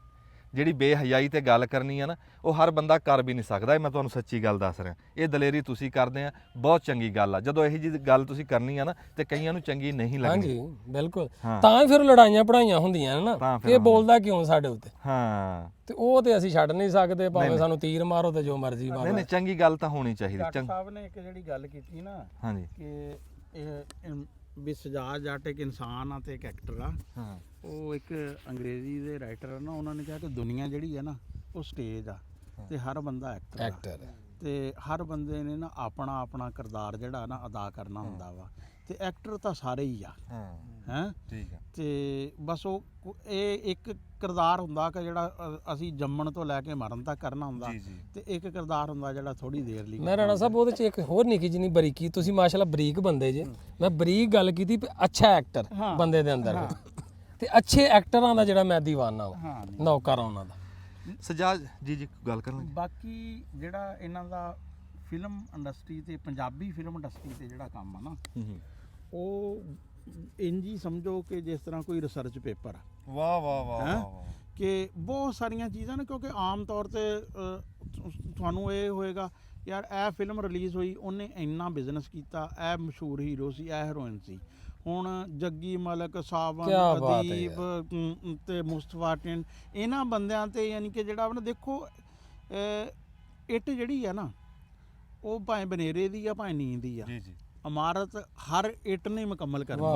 ਜਿਹੜੀ ਬੇਹਯਾਈ ਤੇ ਗੱਲ ਕਰਨੀ ਆ ਨਾ, ਉਹ ਹਰ ਬੰਦਾ ਕਰ ਵੀ ਨਹੀਂ ਸਕਦਾ। ਇਹ ਮੈਂ ਤੁਹਾਨੂੰ ਸੱਚੀ ਗੱਲ ਦੱਸ ਰਿਹਾ। ਇਹ ਦਲੇਰੀ ਤੁਸੀਂ ਕਰਦੇ ਆ, ਬਹੁਤ ਚੰਗੀ ਗੱਲ ਆ। ਜਦੋਂ ਇਹੋ ਜਿਹੀ ਗੱਲ ਤੁਸੀਂ ਕਰਨੀ ਆ ਨਾ, ਤੇ ਕਈਆਂ ਨੂੰ ਚੰਗੀ ਨਹੀਂ ਲੱਗਦੀ। ਹਾਂਜੀ ਬਿਲਕੁਲ, ਤਾਂ ਹੀ ਫਿਰ ਲੜਾਈਆਂ ਪੜਾਈਆਂ ਹੁੰਦੀਆਂ ਨੇ ਨਾ, ਇਹ ਬੋਲਦਾ ਕਿਉਂ ਸਾਡੇ ਉੱਤੇ। ਹਾਂ, ਤੇ ਉਹ ਤੇ ਅਸੀਂ ਛੱਡ ਨਹੀਂ ਸਕਦੇ, ਭਾਵੇਂ ਸਾਨੂੰ ਤੀਰ ਮਾਰੋ ਤੇ ਜੋ ਮਰਜ਼ੀ ਮਾਰੋ। ਨਹੀਂ, ਚੰਗੀ ਗੱਲ ਤਾਂ ਹੋਣੀ ਚਾਹੀਦੀ। ਡਾਕਟਰ ਸਾਹਿਬ ਨੇ ਇੱਕ ਜਿਹੜੀ ਗੱਲ ਕੀਤੀ ਨਾ, ਹਾਂਜੀ, ਕਿ ਇਹ ਵੀ ਸਜਾਦ ਜੱਟ ਇੱਕ ਇਨਸਾਨ ਆ ਤੇ ਇੱਕ ਐਕਟਰ ਆ। ਉਹ ਇੱਕ ਅੰਗਰੇਜ਼ੀ ਦੇ ਰਾਈਟਰ ਆ ਨਾ, ਉਹਨਾਂ ਨੇ ਕਿਹਾ ਕਿ ਦੁਨੀਆ ਜਿਹੜੀ ਹੈ ਨਾ ਉਹ ਸਟੇਜ ਆ ਤੇ ਹਰ ਬੰਦਾ ਐਕਟਰ ਹੈ, ਤੇ ਹਰ ਬੰਦੇ ਨੇ ਨਾ ਆਪਣਾ ਆਪਣਾ ਕਿਰਦਾਰ ਜਿਹੜਾ ਨਾ ਅਦਾ ਕਰਨਾ ਹੁੰਦਾ ਵਾ, ਤੇ ਐਕਟਰ ਤਾਂ ਸਾਰੇ ਹੀ ਆ। ਹੈਂ, ਠੀਕ ਆ। ਤੇ ਬਸ ਉਹ ਇਹ ਇੱਕ ਕਿਰਦਾਰ ਹੁੰਦਾ ਕਿ ਜਿਹੜਾ ਅਸੀਂ ਜੰਮਣ ਤੋਂ ਲੈ ਕੇ ਮਰਨ ਤੱਕ ਕਰਨਾ ਹੁੰਦਾ, ਤੇ ਇੱਕ ਕਿਰਦਾਰ ਹੁੰਦਾ ਜਿਹੜਾ ਥੋੜੀ ਦੇਰ ਲਈ। ਮੈਂ ਰਾਣਾ ਸਾਹਿਬ ਉਹਦੇ 'ਚ ਇੱਕ ਹੋਰ ਨਿੱਕੀ ਜਿੰਨੀ ਬਰੀਕੀ, ਤੁਸੀਂ ਮਾਸ਼ਾਅੱਲਾ ਬਰੀਕ ਬੰਦੇ ਜੇ, ਮੈਂ ਬਰੀਕ ਗੱਲ ਕੀਤੀ, ਅੱਛਾ ਐਕਟਰ ਬੰਦੇ ਦੇ ਅੰਦਰ। ਤੇ ਅੱਛੇ ਐਕਟਰਾਂ ਦਾ ਜਿਹੜਾ ਮੈਂ ਦੀਵਾਨਾ ਵਾਂ, ਹਾਂ ਨਹੀਂ। ਨੌਕਰ ਆ ਉਹਨਾਂ ਦਾ। ਸਜਾਜ ਜੀ ਗੱਲ ਕਰਨ ਲੱਗੇ। ਬਾਕੀ ਜਿਹੜਾ ਇਹਨਾਂ ਦਾ ਫਿਲਮ ਇੰਡਸਟਰੀ ਤੇ ਪੰਜਾਬੀ ਫਿਲਮ ਇੰਡਸਟਰੀ ਤੇ ਜਿਹੜਾ ਕੰਮ ਆ ਨਾ, ਉਹ ਇੰਜ ਹੀ ਸਮਝੋ ਕਿ ਜਿਸ ਤਰ੍ਹਾਂ ਕੋਈ ਰਿਸਰਚ ਪੇਪਰ ਆ। ਵਾਹ ਵਾਹ ਵਾਹ ਹੈਂ? ਵਾਹ ਕਿ ਬਹੁਤ ਸਾਰੀਆਂ ਚੀਜ਼ਾਂ ਨੇ, ਕਿਉਂਕਿ ਆਮ ਤੌਰ ਤੇ ਤੁਹਾਨੂੰ ਇਹ ਹੋਏਗਾ ਯਾਰ ਇਹ ਫਿਲਮ ਰਿਲੀਜ਼ ਹੋਈ, ਉਹਨੇ ਇੰਨਾ ਬਿਜ਼ਨਸ ਕੀਤਾ, ਇਹ ਮਸ਼ਹੂਰ ਹੀਰੋ ਸੀ, ਇਹ ਹੀਰੋਇਨ ਸੀ। ਹੁਣ ਜੱਗੀ ਮਲਕ, ਸਾਵਨ, ਕਿਆ ਬਾਤ ਹੈ ਅਦੀਬ ਤੇ ਮੁਸਤਫਾ ਟਿੰਡ, ਇਹਨਾਂ ਬੰਦਿਆਂ ਤੇ ਯਾਨੀ ਕਿ ਜਿਹੜਾ ਆਪਣਾ ਦੇਖੋ ਇੱਟ ਜਿਹੜੀ ਆ ਨਾ, ਉਹ ਭਾਵੇਂ ਬਨੇਰੇ ਦੀ ਆ ਭਾਵੇਂ ਨੀਂਦ ਦੀ ਆ, ਜੀ ਜੀ ਇਮਾਰਤ ਹਰ ਇੱਟ ਨੇ ਮੁਕੰਮਲ ਕਰਨੀ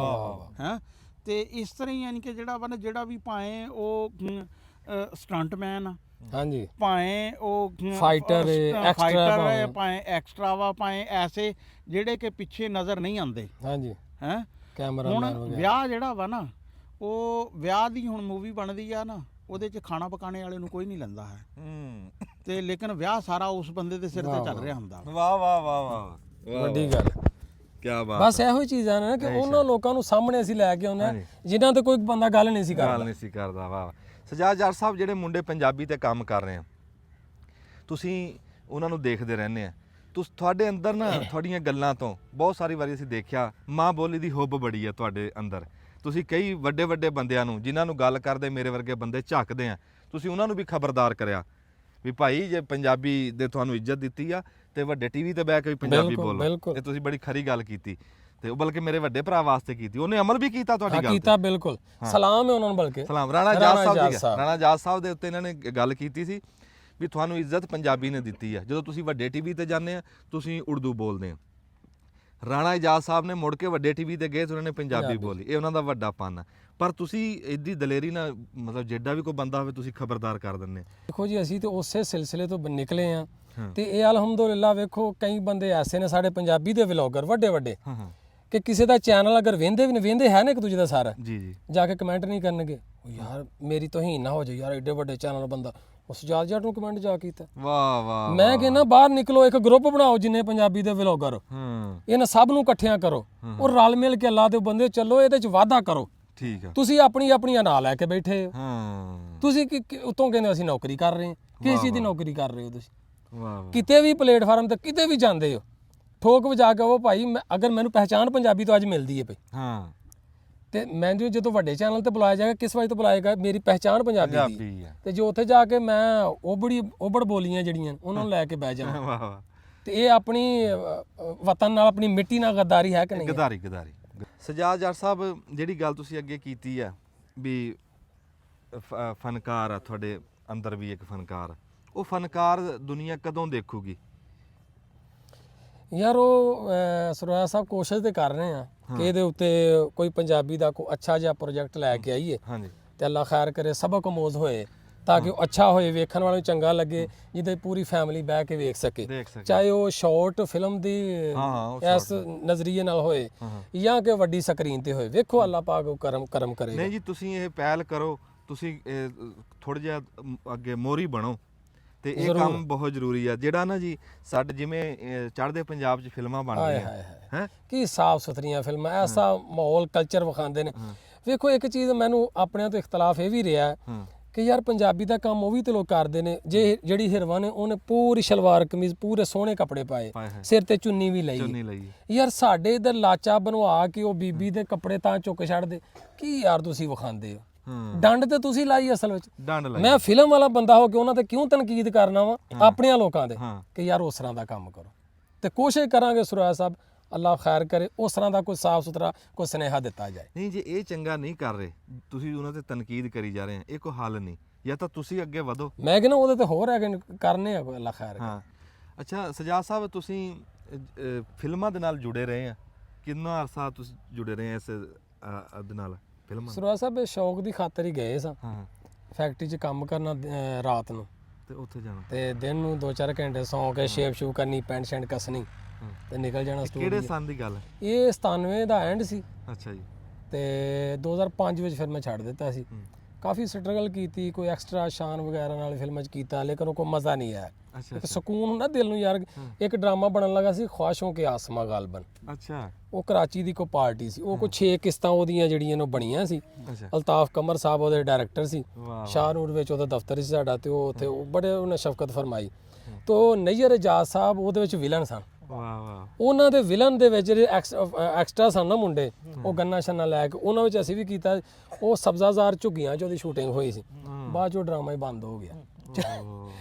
ਹੈ। ਤੇ ਇਸ ਤਰ੍ਹਾਂ ਹੀ ਯਾਨੀ ਕਿ ਜਿਹੜਾ ਵੀ ਭਾਵੇਂ ਉਹ ਸਟੰਟਮੈਨ ਆ, ਹਾਂਜੀ, ਭਾਵੇਂ ਉਹ Fighter ਹੈ, extra fighter ਹੈ, ਭਾਵੇਂ। ਭਾਵੇਂ ਐਕਸਟਰਾ ਵਾ, ਭਾਵੇਂ ਐਸੇ ਜਿਹੜੇ ਕਿ ਪਿੱਛੇ ਨਜ਼ਰ ਨਹੀਂ ਆਉਂਦੇ ਹਾਂਜੀ, ਹੈ। ਹੁਣ ਕੈਮਰਾਮੈਨ ਵਗੈਰਾ। ਵਿਆਹ ਜਿਹੜਾ ਵਾ ਨਾ, ਉਹ ਵਿਆਹ ਦੀ ਹੁਣ ਮੂਵੀ ਬਣਦੀ ਆ ਨਾ, ਉਹਦੇ 'ਚ ਖਾਣਾ ਪਕਾਣੇ ਵਾਲੇ ਨੂੰ ਕੋਈ ਨਹੀਂ ਲੈਂਦਾ ਹੈ, ਤੇ ਲੇਕਿਨ ਵਿਆਹ ਸਾਰਾ ਉਸ ਬੰਦੇ ਦੇ ਸਿਰ ਤੇ ਚੱਲ ਰਿਹਾ ਹੁੰਦਾ ਵਾ। ਵਾਹ ਵਾਹ ਵਾਹ ਵਾਹ ਵੱਡੀ ਗੱਲ। ਕੀ ਬਾਤ। ਬਸ ਇਹੋ ਹੀ ਚੀਜ਼ਾਂ ਨੇ ਕਿ ਉਹਨਾਂ ਲੋਕਾਂ ਨੂੰ ਸਾਹਮਣੇ ਅਸੀਂ ਲੈ ਕੇ ਆਉਂਦੇ ਹਾਂ ਜਿਨ੍ਹਾਂ ਤੇ ਕੋਈ ਬੰਦਾ ਗੱਲ ਨਹੀਂ ਸੀ ਕਰਦਾ। ਗੱਲ ਨਹੀਂ ਸੀ ਕਰਦਾ। ਵਾਹ ਸਜਾਦ ਜੱਟ ਸਾਹਿਬ, ਜਿਹੜੇ ਮੁੰਡੇ ਪੰਜਾਬੀ ਤੇ ਕੰਮ ਕਰ ਰਹੇ ਆ, ਤੁਸੀਂ ਉਹਨਾਂ ਨੂੰ ਦੇਖਦੇ ਰਹਿੰਦੇ ਆ, ਤੁਹਾਡੇ ਅੰਦਰ ਨਾ ਤੁਹਾਡੀਆਂ ਗੱਲਾਂ ਤੋਂ ਬਹੁਤ ਸਾਰੀ ਵਾਰੀ ਅਸੀਂ ਦੇਖਿਆ ਮਾਂ ਬੋਲੀ ਦੀ ਹੁੱਬ ਬੜੀ ਆ ਤੁਹਾਡੇ ਅੰਦਰ। ਤੁਸੀਂ ਕਈ ਵੱਡੇ ਵੱਡੇ ਬੰਦਿਆਂ ਨੂੰ, ਜਿਨ੍ਹਾਂ ਨੂੰ ਗੱਲ ਕਰਦੇ ਮੇਰੇ ਵਰਗੇ ਬੰਦੇ ਝੱਕਦੇ ਆ, ਤੁਸੀਂ ਉਹਨਾਂ ਨੂੰ ਵੀ ਖਬਰਦਾਰ ਕਰਿਆ ਵੀ ਭਾਈ ਜੇ ਪੰਜਾਬੀ ਦੇ ਤੁਹਾਨੂੰ ਇੱਜ਼ਤ ਦਿੱਤੀ ਆ ਤੇ ਵੱਡੇ ਟੀਵੀ ਤੇ ਬਹਿ ਕੇ ਵੀ ਪੰਜਾਬੀ ਬੋਲੋ। ਇਹ ਤੁਸੀਂ ਬੜੀ ਖਰੀ ਗੱਲ ਕੀਤੀ, ਤੇ ਉਹ ਬਲਕਿ ਮੇਰੇ ਵੱਡੇ ਭਰਾ ਵਾਸਤੇ ਕੀਤੀ, ਉਹਨੇ ਅਮਲ ਵੀ ਕੀਤਾ ਤੁਹਾਡੀ ਗੱਲ ਤੇ। ਕੀਤਾ, ਬਿਲਕੁਲ। ਸਲਾਮ ਹੈ ਉਹਨਾਂ ਨੂੰ, ਬਲਕਿ ਸਲਾਮ। ਰਾਣਾ ਜਾਟ ਸਾਹਿਬ, ਰਾਣਾ ਜਾਟ ਸਾਹਿਬ ਦੇ ਉੱਤੇ ਇਹਨਾਂ ਨੇ ਗੱਲ ਕੀਤੀ ਸੀ ਵੀ ਤੁਹਾਨੂੰ ਇੱਜ਼ਤ ਪੰਜਾਬੀ ਨੇ ਦਿੱਤੀ ਆ। ਜਦੋਂ ਤੁਸੀਂ ਵੱਡੇ ਟੀਵੀ ਤੇ ਜਾਂਦੇ ਆ ਤੁਸੀਂ ਉਰਦੂ ਬੋਲਦੇ ਆ। ਰਾਣਾ ਇਜਾਜ਼ ਸਾਹਿਬ ਨੇ ਮੁੜ ਕੇ ਵੱਡੇ ਟੀਵੀ ਤੇ ਗਏ ਤੇ ਉਹਨਾਂ ਨੇ ਪੰਜਾਬੀ ਬੋਲੀ। ਇਹ ਉਹਨਾਂ ਦਾ ਵੱਡਾ ਪਨ ਆ। ਪਰ ਤੁਸੀਂ ਇੱਡੀ ਦਲੇਰੀ ਨਾਲ, ਮਤਲਬ ਜਿਹੜਾ ਵੀ ਕੋਈ ਬੰਦਾ ਹੋਵੇ ਤੁਸੀਂ ਖਬਰਦਾਰ ਕਰ ਦਿੰਦੇ। ਦੇਖੋ ਜੀ, ਅਸੀਂ ਤੇ ਉਸੇ ਸਿਲਸਿਲੇ ਤੋਂ ਨਿਕਲੇ ਆ, ਤੇ ਇਹ ਅਲਹਮਦੁਲਿਲਾ ਵੇਖੋ ਕਈ ਬੰਦੇ ਐਸੇ ਨੇ ਸਾਡੇ ਪੰਜਾਬੀ ਦੇ ਵਲੌਗਰ ਵੱਡੇ ਵੱਡੇ, ਕਿ ਕਿਸੇ ਦਾ ਚੈਨਲ ਅਗਰ ਵੇਂਦੇ ਵੀ ਨੇ, ਵੇਂਦੇ ਹੈ ਨਾ ਇੱਕ ਦੂਜੇ ਦਾ ਸਾਰਾ, ਜੀ ਜੀ, ਜਾ ਕੇ ਕਮੈਂਟ ਨਹੀਂ ਕਰਨਗੇ ਯਾਰ ਮੇਰੀ ਤੋਹੀਨ ਨਾ ਹੋ ਜਾਏ, ਯਾਰ ਐਡੇ ਵੱਡੇ ਚੈਨਲ ਬੰਦਾ ਉਸ ਜਾਤ ਨੂੰ ਕਮੈਂਟ ਜਾ ਕੀਤਾ। ਵਾਹ ਵਾਹ। ਮੈਂ ਕਹਿੰਦਾ ਬਾਹਰ ਨਿਕਲੋ, ਇੱਕ ਗਰੁੱਪ ਬਣਾਓ ਜਿੰਨੇ ਪੰਜਾਬੀ ਦੇ ਵਲੌਗਰ, ਇਹਨਾਂ ਸਭ ਨੂੰ ਇਕੱਠਿਆਂ ਕਰੋ, ਔਰ ਰਲ ਮਿਲ ਕੇ ਅੱਲਾ ਦੇ ਬੰਦੇ ਚੱਲੋ, ਇਹਦੇ ਚ ਵਾਅਦਾ ਕਰੋ। ਠੀਕ ਆ। ਤੁਸੀਂ ਆਪਣੀਆਂ ਨਾਂ ਲੈ ਕੇ ਬੈਠੇ ਹੋ, ਤੁਸੀਂ ਉਤੋਂ ਕਹਿੰਦੇ ਅਸੀਂ ਨੌਕਰੀ ਕਰ ਰਹੇ ਹਾਂ। ਕਿਸ ਚੀਜ਼ ਦੀ ਨੌਕਰੀ ਕਰ ਰਹੇ ਹੋ ਤੁਸੀਂ? ਵਾਹ। ਕਿਤੇ ਵੀ ਪਲੇਟਫਾਰਮ ਤੇ ਕਿਤੇ ਵੀ ਜਾਂਦੇ ਹੋ, ਠੋਕ ਵਜਾ ਕੇ ਉਹ ਭਾਈ ਅਗਰ ਮੈਨੂੰ ਪਹਿਚਾਨ ਪੰਜਾਬੀ ਤੋਂ ਅੱਜ ਮਿਲਦੀ ਹੈ ਪਈ, ਤੇ ਮੈਂ ਜਦੋਂ ਵੱਡੇ ਚੈਨਲ ਤੇ ਬੁਲਾਇਆ ਜਾਏਗਾ, ਕਿਸ ਵਜ੍ਹਾ ਤੋਂ ਬੁਲਾਇਆ ਜਾਏਗਾ? ਮੇਰੀ ਪਹਿਚਾਨ ਪੰਜਾਬੀ ਦੀ। ਤੇ ਜੋ ਉੱਥੇ ਜਾ ਕੇ ਮੈਂ ਓਬੜ ਬੋਲੀਆਂ ਜਿਹੜੀਆਂ ਉਹਨਾਂ ਨੂੰ ਲੈ ਕੇ ਬਹਿ ਜਾਵਾਂ, ਤੇ ਇਹ ਆਪਣੀ ਵਤਨ ਨਾਲ, ਆਪਣੀ ਮਿੱਟੀ ਨਾਲ ਗੱਦਾਰੀ ਹੈ ਕਿ ਨਹੀਂ? ਗੱਦਾਰੀ। ਸਜਾਦ ਜੱਟ ਸਾਹਿਬ, ਜਿਹੜੀ ਗੱਲ ਤੁਸੀਂ ਅੱਗੇ ਕੀਤੀ ਆ ਵੀ ਫਨਕਾਰ ਆ, ਤੁਹਾਡੇ ਅੰਦਰ ਵੀ ਇੱਕ ਫਨਕਾਰ, ਉਹ ਫਨਕਾਰ ਦੁਨੀਆ ਕਦੋਂ ਦੇਖੂਗੀ? ਯਾਰ ਉਹ ਸਰਵਾਇਆ ਸਾਹਿਬ ਕੋਸ਼ਿਸ਼ ਤੇ ਕਰ ਰਹੇ ਆ ਕਿ ਇਹਦੇ ਉੱਤੇ ਕੋਈ ਪੰਜਾਬੀ ਦਾ ਕੋਈ ਅੱਛਾ ਜਿਹਾ ਪ੍ਰੋਜੈਕਟ ਲੈ ਕੇ ਆਈਏ, ਤੇ ਅੱਲਾ ਖੈਰ ਕਰੇ, ਸਬਕ ਅਮੋਜ਼ ਹੋਏ, ਤਾਂ ਕਿ ਉਹ ਅੱਛਾ ਹੋਏ, ਵੇਖਣ ਵਾਲੇ ਨੂੰ ਚੰਗਾ ਲੱਗੇ, ਜਿਹਦੇ ਪੂਰੀ ਫੈਮਿਲੀ ਬਹਿ ਕੇ ਵੇਖ ਸਕੇ, ਚਾਹੇ ਉਹ ਸ਼ਾਰਟ ਫਿਲਮ ਦੀ ਇਸ ਨਜ਼ਰੀਏ ਨਾਲ ਹੋਏ ਜਾਂ ਕਿ ਵੱਡੀ ਸਕਰੀਨ ਤੇ ਹੋਏ। ਵੇਖੋ ਅੱਲਾ ਪਾਕ ਉਹ ਕਰਮ ਕਰੇ। ਨਹੀਂ ਜੀ, ਤੁਸੀਂ ਇਹ ਪਹਿਲ ਕਰੋ, ਤੁਸੀਂ ਥੋੜਾ ਜਿਹਾ ਅੱਗੇ ਮੋਹਰੀ ਬਣੋ, ਤੇ ਇਹ ਕੰਮ ਬਹੁਤ ਜ਼ਰੂਰੀ ਆ। ਜਿਹੜਾ ਨਾ ਜੀ ਸਾਡੇ ਜਿਵੇਂ ਚੜ੍ਹਦੇ ਪੰਜਾਬ 'ਚ ਫਿਲਮਾਂ ਬਣਦੀਆਂ ਹੈ, ਕੀ ਸਾਫ ਸੁਥਰੀਆਂ ਫਿਲਮਾਂ, ਐਸਾ ਮਾਹੌਲ ਕਲਚਰ ਵਿਖਾਉਂਦੇ ਨੇ। ਵੇਖੋ ਇੱਕ ਚੀਜ਼ ਮੈਨੂੰ ਆਪਣਿਆਂ ਤੋਂ ਇਖਤਲਾਫ ਇਹ ਵੀ ਰਿਹਾ ਕਿ ਯਾਰ ਪੰਜਾਬੀ ਦਾ ਕੰਮ ਉਹ ਵੀ ਤੇ ਲੋਕ ਕਰਦੇ ਨੇ, ਜੇ ਜਿਹੜੀ ਹਿਰਵਾ ਨੇ ਉਹਨੇ ਪੂਰੀ ਸ਼ਲਵਾਰ ਕਮੀਜ਼, ਪੂਰੇ ਸੋਹਣੇ ਕੱਪੜੇ ਪਾਏ, ਸਿਰ ਤੇ ਚੁੰਨੀ ਵੀ ਲਈ, ਯਾਰ ਸਾਡੇ ਇਧਰ ਲਾਚਾ ਬਣਵਾ ਕੇ ਉਹ ਬੀਬੀ ਦੇ ਕੱਪੜੇ ਤਾਂ ਚੁੱਕ ਛੱਡਦੇ। ਕੀ ਯਾਰ ਤੁਸੀਂ ਵਿਖਾਉਂਦੇ ਹੋ? ਡੰਡ ਤੇ ਤੁਸੀਂ ਲਾਈ ਅਸਲ ਵਿੱਚ। ਮੈਂ ਫਿਲਮ ਵਾਲਾ ਬੰਦਾ ਹੋ ਕੇ ਉਹਨਾਂ ਤੇ ਕਿਉਂ ਤਨਕੀਦ ਕਰਨਾ ਵਾ ਆਪਣਿਆਂ ਲੋਕਾਂ ਦੇ, ਕਿ ਯਾਰ ਉਸ ਤਰ੍ਹਾਂ ਦਾ ਕੰਮ ਕਰੋ। ਤੇ ਕੋਸ਼ਿਸ਼ ਕਰਾਂਗੇ ਸੁਰਾਇਆ ਸਾਹਿਬ, ਅੱਲਾ ਖੈਰ ਕਰੇ, ਉਸ ਤਰ੍ਹਾਂ ਦਾ ਕੋਈ ਸਾਫ ਸੁਥਰਾ ਕੋਈ ਸੁਨੇਹਾ ਦਿੱਤਾ ਜਾਏ। ਨਹੀਂ, ਜੇ ਇਹ ਚੰਗਾ ਨਹੀਂ ਕਰ ਰਹੇ, ਤੁਸੀਂ ਉਹਨਾਂ ਤੇ ਤਨਕੀਦ ਕਰੀ ਜਾ ਰਹੇ ਆ, ਇਹ ਕੋਈ ਹੱਲ ਨਹੀਂ। ਜਾਂ ਤਾਂ ਤੁਸੀਂ ਅੱਗੇ ਵਧੋ। ਮੈਂ ਕਹਿੰਦਾ ਉਹਦੇ ਤੇ ਹੋਰ ਹੈਗੇ ਕਰਨੇ ਆ, ਕੋਈ ਅੱਲਾ ਖੈਰ ਕਰੇ। ਅੱਛਾ ਸਜਾਦ ਸਾਹਿਬ, ਤੁਸੀਂ ਫਿਲਮਾਂ ਦੇ ਨਾਲ ਜੁੜੇ ਰਹੇ ਆ, ਕਿੰਨਾ ਅਰਸਾ ਤੁਸੀਂ ਜੁੜੇ ਰਹੇ ਆ ਇਸ ਦੇ ਨਾਲ ਫਿਲਮਾਂ? ਸੁਰਾਇਆ ਸਾਹਿਬ ਇਹ ਸ਼ੌਕ ਦੀ ਖਾਤਰ ਹੀ ਗਏ ਸਾਂ, ਫੈਕਟਰੀ 'ਚ ਕੰਮ ਕਰਨਾ ਰਾਤ ਨੂੰ, ਤੇ ਉੱਥੇ ਜਾਣਾ, ਤੇ ਦਿਨ ਨੂੰ 2-4 ਘੰਟੇ ਸੌਂ ਕੇ ਸ਼ੇਪ ਸ਼ੂ ਕਰਨੀ, ਪੈਂਟ ਸ਼ੈਂਟ ਕੱਸਣੀ, ਤੇ ਨਿਕਲ ਜਾਣਾ ਸਟੂਡੀਓ। ਕਿਹੜੇ ਸਾਲ ਦੀ ਗੱਲ ਹੈ ਇਹ? 97 ਦਾ ਐਂਡ ਸੀ। ਅੱਛਾ ਜੀ। ਤੇ 2005 ਵਿੱਚ ਫਿਰ ਮੈਂ ਛੱਡ ਦਿੱਤਾ ਸੀ। ਕਾਫੀ ਸਟਰਗਲ ਕੀਤੀ, ਕੋਈ ਐਕਸਟਰਾ ਸ਼ਾਨ ਵਗੈਰਾ ਨਾਲ ਫਿਲਮਾਂ 'ਚ ਕੀਤਾ, ਲੇਕਿਨ ਉਹ ਕੋਈ ਮਜ਼ਾ ਨਹੀਂ ਆਇਆ। ਅੱਛਾ ਇੱਕ ਸਕੂਨ ਹੁੰਦਾ ਦਿਲ ਨੂੰ ਯਾਰ। ਇੱਕ ਡਰਾਮਾ ਬਣਨ ਲੱਗਾ ਸੀ ख्वाहिशों के आसमां गालबन, ਅੱਛਾ ਉਹ ਕਰਾਚੀ ਦੀ ਕੋਈ ਪਾਰਟੀ ਸੀ, ਉਹ ਕੋਈ 6 ਕਿਸ਼ਤਾਂ ਉਹਦੀਆਂ ਜਿਹੜੀਆਂ ਨੇ ਬਣੀਆਂ ਸੀ। ਅੱਛਾ ਅਲਤਾਫ ਕਮਰ ਸਾਹਿਬ ਉਹਦੇ ਡਾਇਰੈਕਟਰ ਸੀ, ਵਾਹ ਸ਼ਾਹਨੂਰ ਵਿੱਚ ਉਹਦਾ ਦਫ਼ਤਰ ਸੀ ਸਾਡਾ, ਤੇ ਉਹ ਉੱਥੇ ਉਹ ਬੜੇ ਉਹਨੇ ਸ਼ਫਕਤ ਫਰਮਾਈ। ਤੋ ਨਈਅਰ ਇਜਾਜ਼ ਸਾਹਿਬ ਉਹਦੇ ਵਿੱਚ ਵਿਲਨ ਸਨ। ਵਾਹ ਵਾਹ ਉਹਨਾਂ ਦੇ ਵਿਲਨ ਦੇ ਵਿੱਚ ਜਿਹੜੇ ਐਕਸਟਰਾ ਸਨ ਨਾ ਮੁੰਡੇ, ਉਹ ਗੰਨਾ ਸ਼ੰਨਾ ਲੈ ਕੇ ਉਹਨਾਂ ਵਿੱਚ ਅਸੀਂ ਵੀ ਕੀਤਾ। ਉਹ ਸਬਜ਼ਾਜ਼ਾਰ ਝੁੱਗੀਆਂ 'ਚ ਉਹਦੀ ਸ਼ੂਟਿੰਗ ਹੋਈ ਸੀ, ਬਾਅਦ 'ਚ ਉਹ ਡਰਾਮਾ ਹੀ ਬੰਦ ਹੋ ਗਿਆ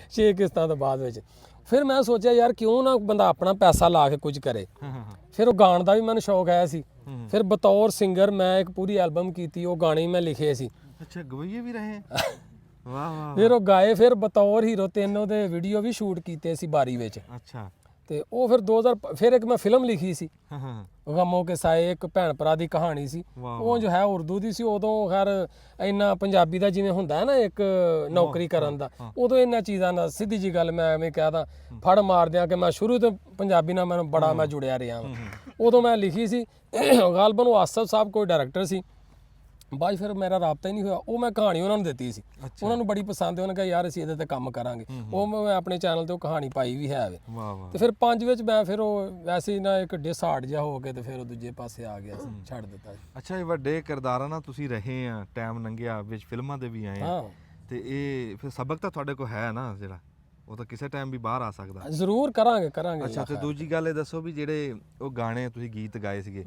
6 ਕਿਸ਼ਤਾਂ ਤੋਂ ਬਾਅਦ ਵਿੱਚ। ਫਿਰ ਮੈਂ ਸੋਚਿਆ ਯਾਰ ਕਿਉਂ ਨਾ ਬੰਦਾ ਆਪਣਾ ਪੈਸਾ ਲਾ ਕੇ ਕੁਝ ਕਰੇ। ਫਿਰ ਉਹ ਗਾਣ ਦਾ ਵੀ ਮੈਨੂੰ ਸ਼ੌਕ ਆਇਆ ਸੀ। ਫਿਰ ਬਤੌਰ ਸਿੰਗਰ ਮੈਂ ਇੱਕ ਪੂਰੀ ਐਲਬਮ ਕੀਤੀ, ਉਹ ਗਾਣੇ ਮੈਂ ਲਿਖੇ ਸੀ। ਅੱਛਾ ਗਵਈਏ ਵੀ ਰਹੇ ਵਾਹ ਵਾਹ ਫਿਰ ਉਹ ਗਾਏ, ਫਿਰ ਬਤੌਰ ਹੀਰੋ 3 ਉਹਦੇ ਵੀਡੀਓ ਵੀ ਸ਼ੂਟ ਕੀਤੇ ਸੀ ਬਾਰੀ ਵਿੱਚ। ਅੱਛਾ ਤੇ ਉਹ ਫਿਰ 2000 ਫਿਰ ਇੱਕ ਮੈਂ ਫਿਲਮ ਲਿਖੀ ਸੀ ਹਾਂ ਹਾਂ ਗਮੋਂ ਕੇ ਸਾਏ, ਇੱਕ ਭੈਣ ਭਰਾ ਦੀ ਕਹਾਣੀ ਸੀ। ਉਹ ਜੋ ਹੈ ਉਰਦੂ ਦੀ ਸੀ। ਉਦੋਂ ਖੈਰ ਇੰਨਾ ਪੰਜਾਬੀ ਦਾ ਜਿਵੇਂ ਹੁੰਦਾ ਹੈ ਨਾ ਇੱਕ ਨੌਕਰੀ ਕਰਨ ਦਾ, ਉਦੋਂ ਇਹਨਾਂ ਚੀਜ਼ਾਂ ਦਾ ਸਿੱਧੀ ਜੀ ਗੱਲ ਮੈਂ ਐਵੇਂ ਕਹਿਦਾ ਫੜ ਮਾਰ ਦਿਆਂ ਕਿ ਮੈਂ ਸ਼ੁਰੂ ਤੋਂ ਪੰਜਾਬੀ ਨਾਲ ਮੈਨੂੰ ਬੜਾ ਮੈਂ ਜੁੜਿਆ ਰਿਹਾ ਹਾਂ। ਉਦੋਂ ਮੈਂ ਲਿਖੀ ਸੀ। ਗਾਲਬਨ ਉਹ ਆਸਫ ਸਾਹਿਬ ਕੋਈ ਡਾਇਰੈਕਟਰ ਸੀ, ਬਾਅਦ ਫਿਰ ਮੇਰਾ ਰਾਬਤਾ ਹੀ ਨਹੀਂ ਹੋਇਆ। ਉਹ ਮੈਂ ਕਹਾਣੀ ਉਹਨਾਂ ਨੂੰ ਦਿੱਤੀ ਸੀ, ਉਹਨਾਂ ਨੂੰ ਬੜੀ ਪਸੰਦ ਹੈ। ਉਹਨਾਂ ਕਿਹਾ ਯਾਰ ਅਸੀਂ ਇਹਦੇ ਤੇ ਕੰਮ ਕਰਾਂਗੇ। ਉਹ ਮੈਂ ਆਪਣੇ ਚੈਨਲ ਤੇ ਉਹ ਕਹਾਣੀ ਪਾਈ ਵੀ ਹੈ ਵੇ। ਵਾਹ ਵਾਹ ਤੇ ਫਿਰ 5 ਵਿੱਚ ਮੈਂ ਫਿਰ ਉਹ ਵੈਸੇ ਹੀ ਨਾ ਇੱਕ ਡਿਸਹਾਰਡ ਜਿਹਾ ਹੋ ਕੇ ਤੇ ਫਿਰ ਉਹ ਦੂਜੇ ਪਾਸੇ ਆ ਗਿਆ ਸੀ, ਛੱਡ ਦਿੱਤਾ ਸੀ। ਅੱਛਾ ਇਹ ਵੱਡੇ ਕਿਰਦਾਰਾਂ ਨਾਲ ਤੁਸੀਂ ਰਹੇ ਆ, ਟਾਈਮ ਲੰਘਿਆ, ਵਿੱਚ ਫਿਲਮਾਂ ਦੇ ਵੀ ਆਏ ਆ, ਹਾਂ ਤੇ ਇਹ ਫਿਰ ਸਬਕ ਤਾਂ ਤੁਹਾਡੇ ਕੋਲ ਹੈ ਨਾ ਜਿਹੜਾ, ਉਹ ਤਾਂ ਕਿਸੇ ਟਾਈਮ ਵੀ ਬਾਹਰ ਆ ਸਕਦਾ। ਜ਼ਰੂਰ ਕਰਾਂਗੇ। ਅੱਛਾ ਤੇ ਦੂਜੀ ਗੱਲ ਇਹ ਦੱਸੋ ਵੀ ਜਿਹੜੇ ਉਹ ਗਾਣੇ ਤੁਸੀਂ ਗੀਤ ਗਾਏ ਸੀਗੇ,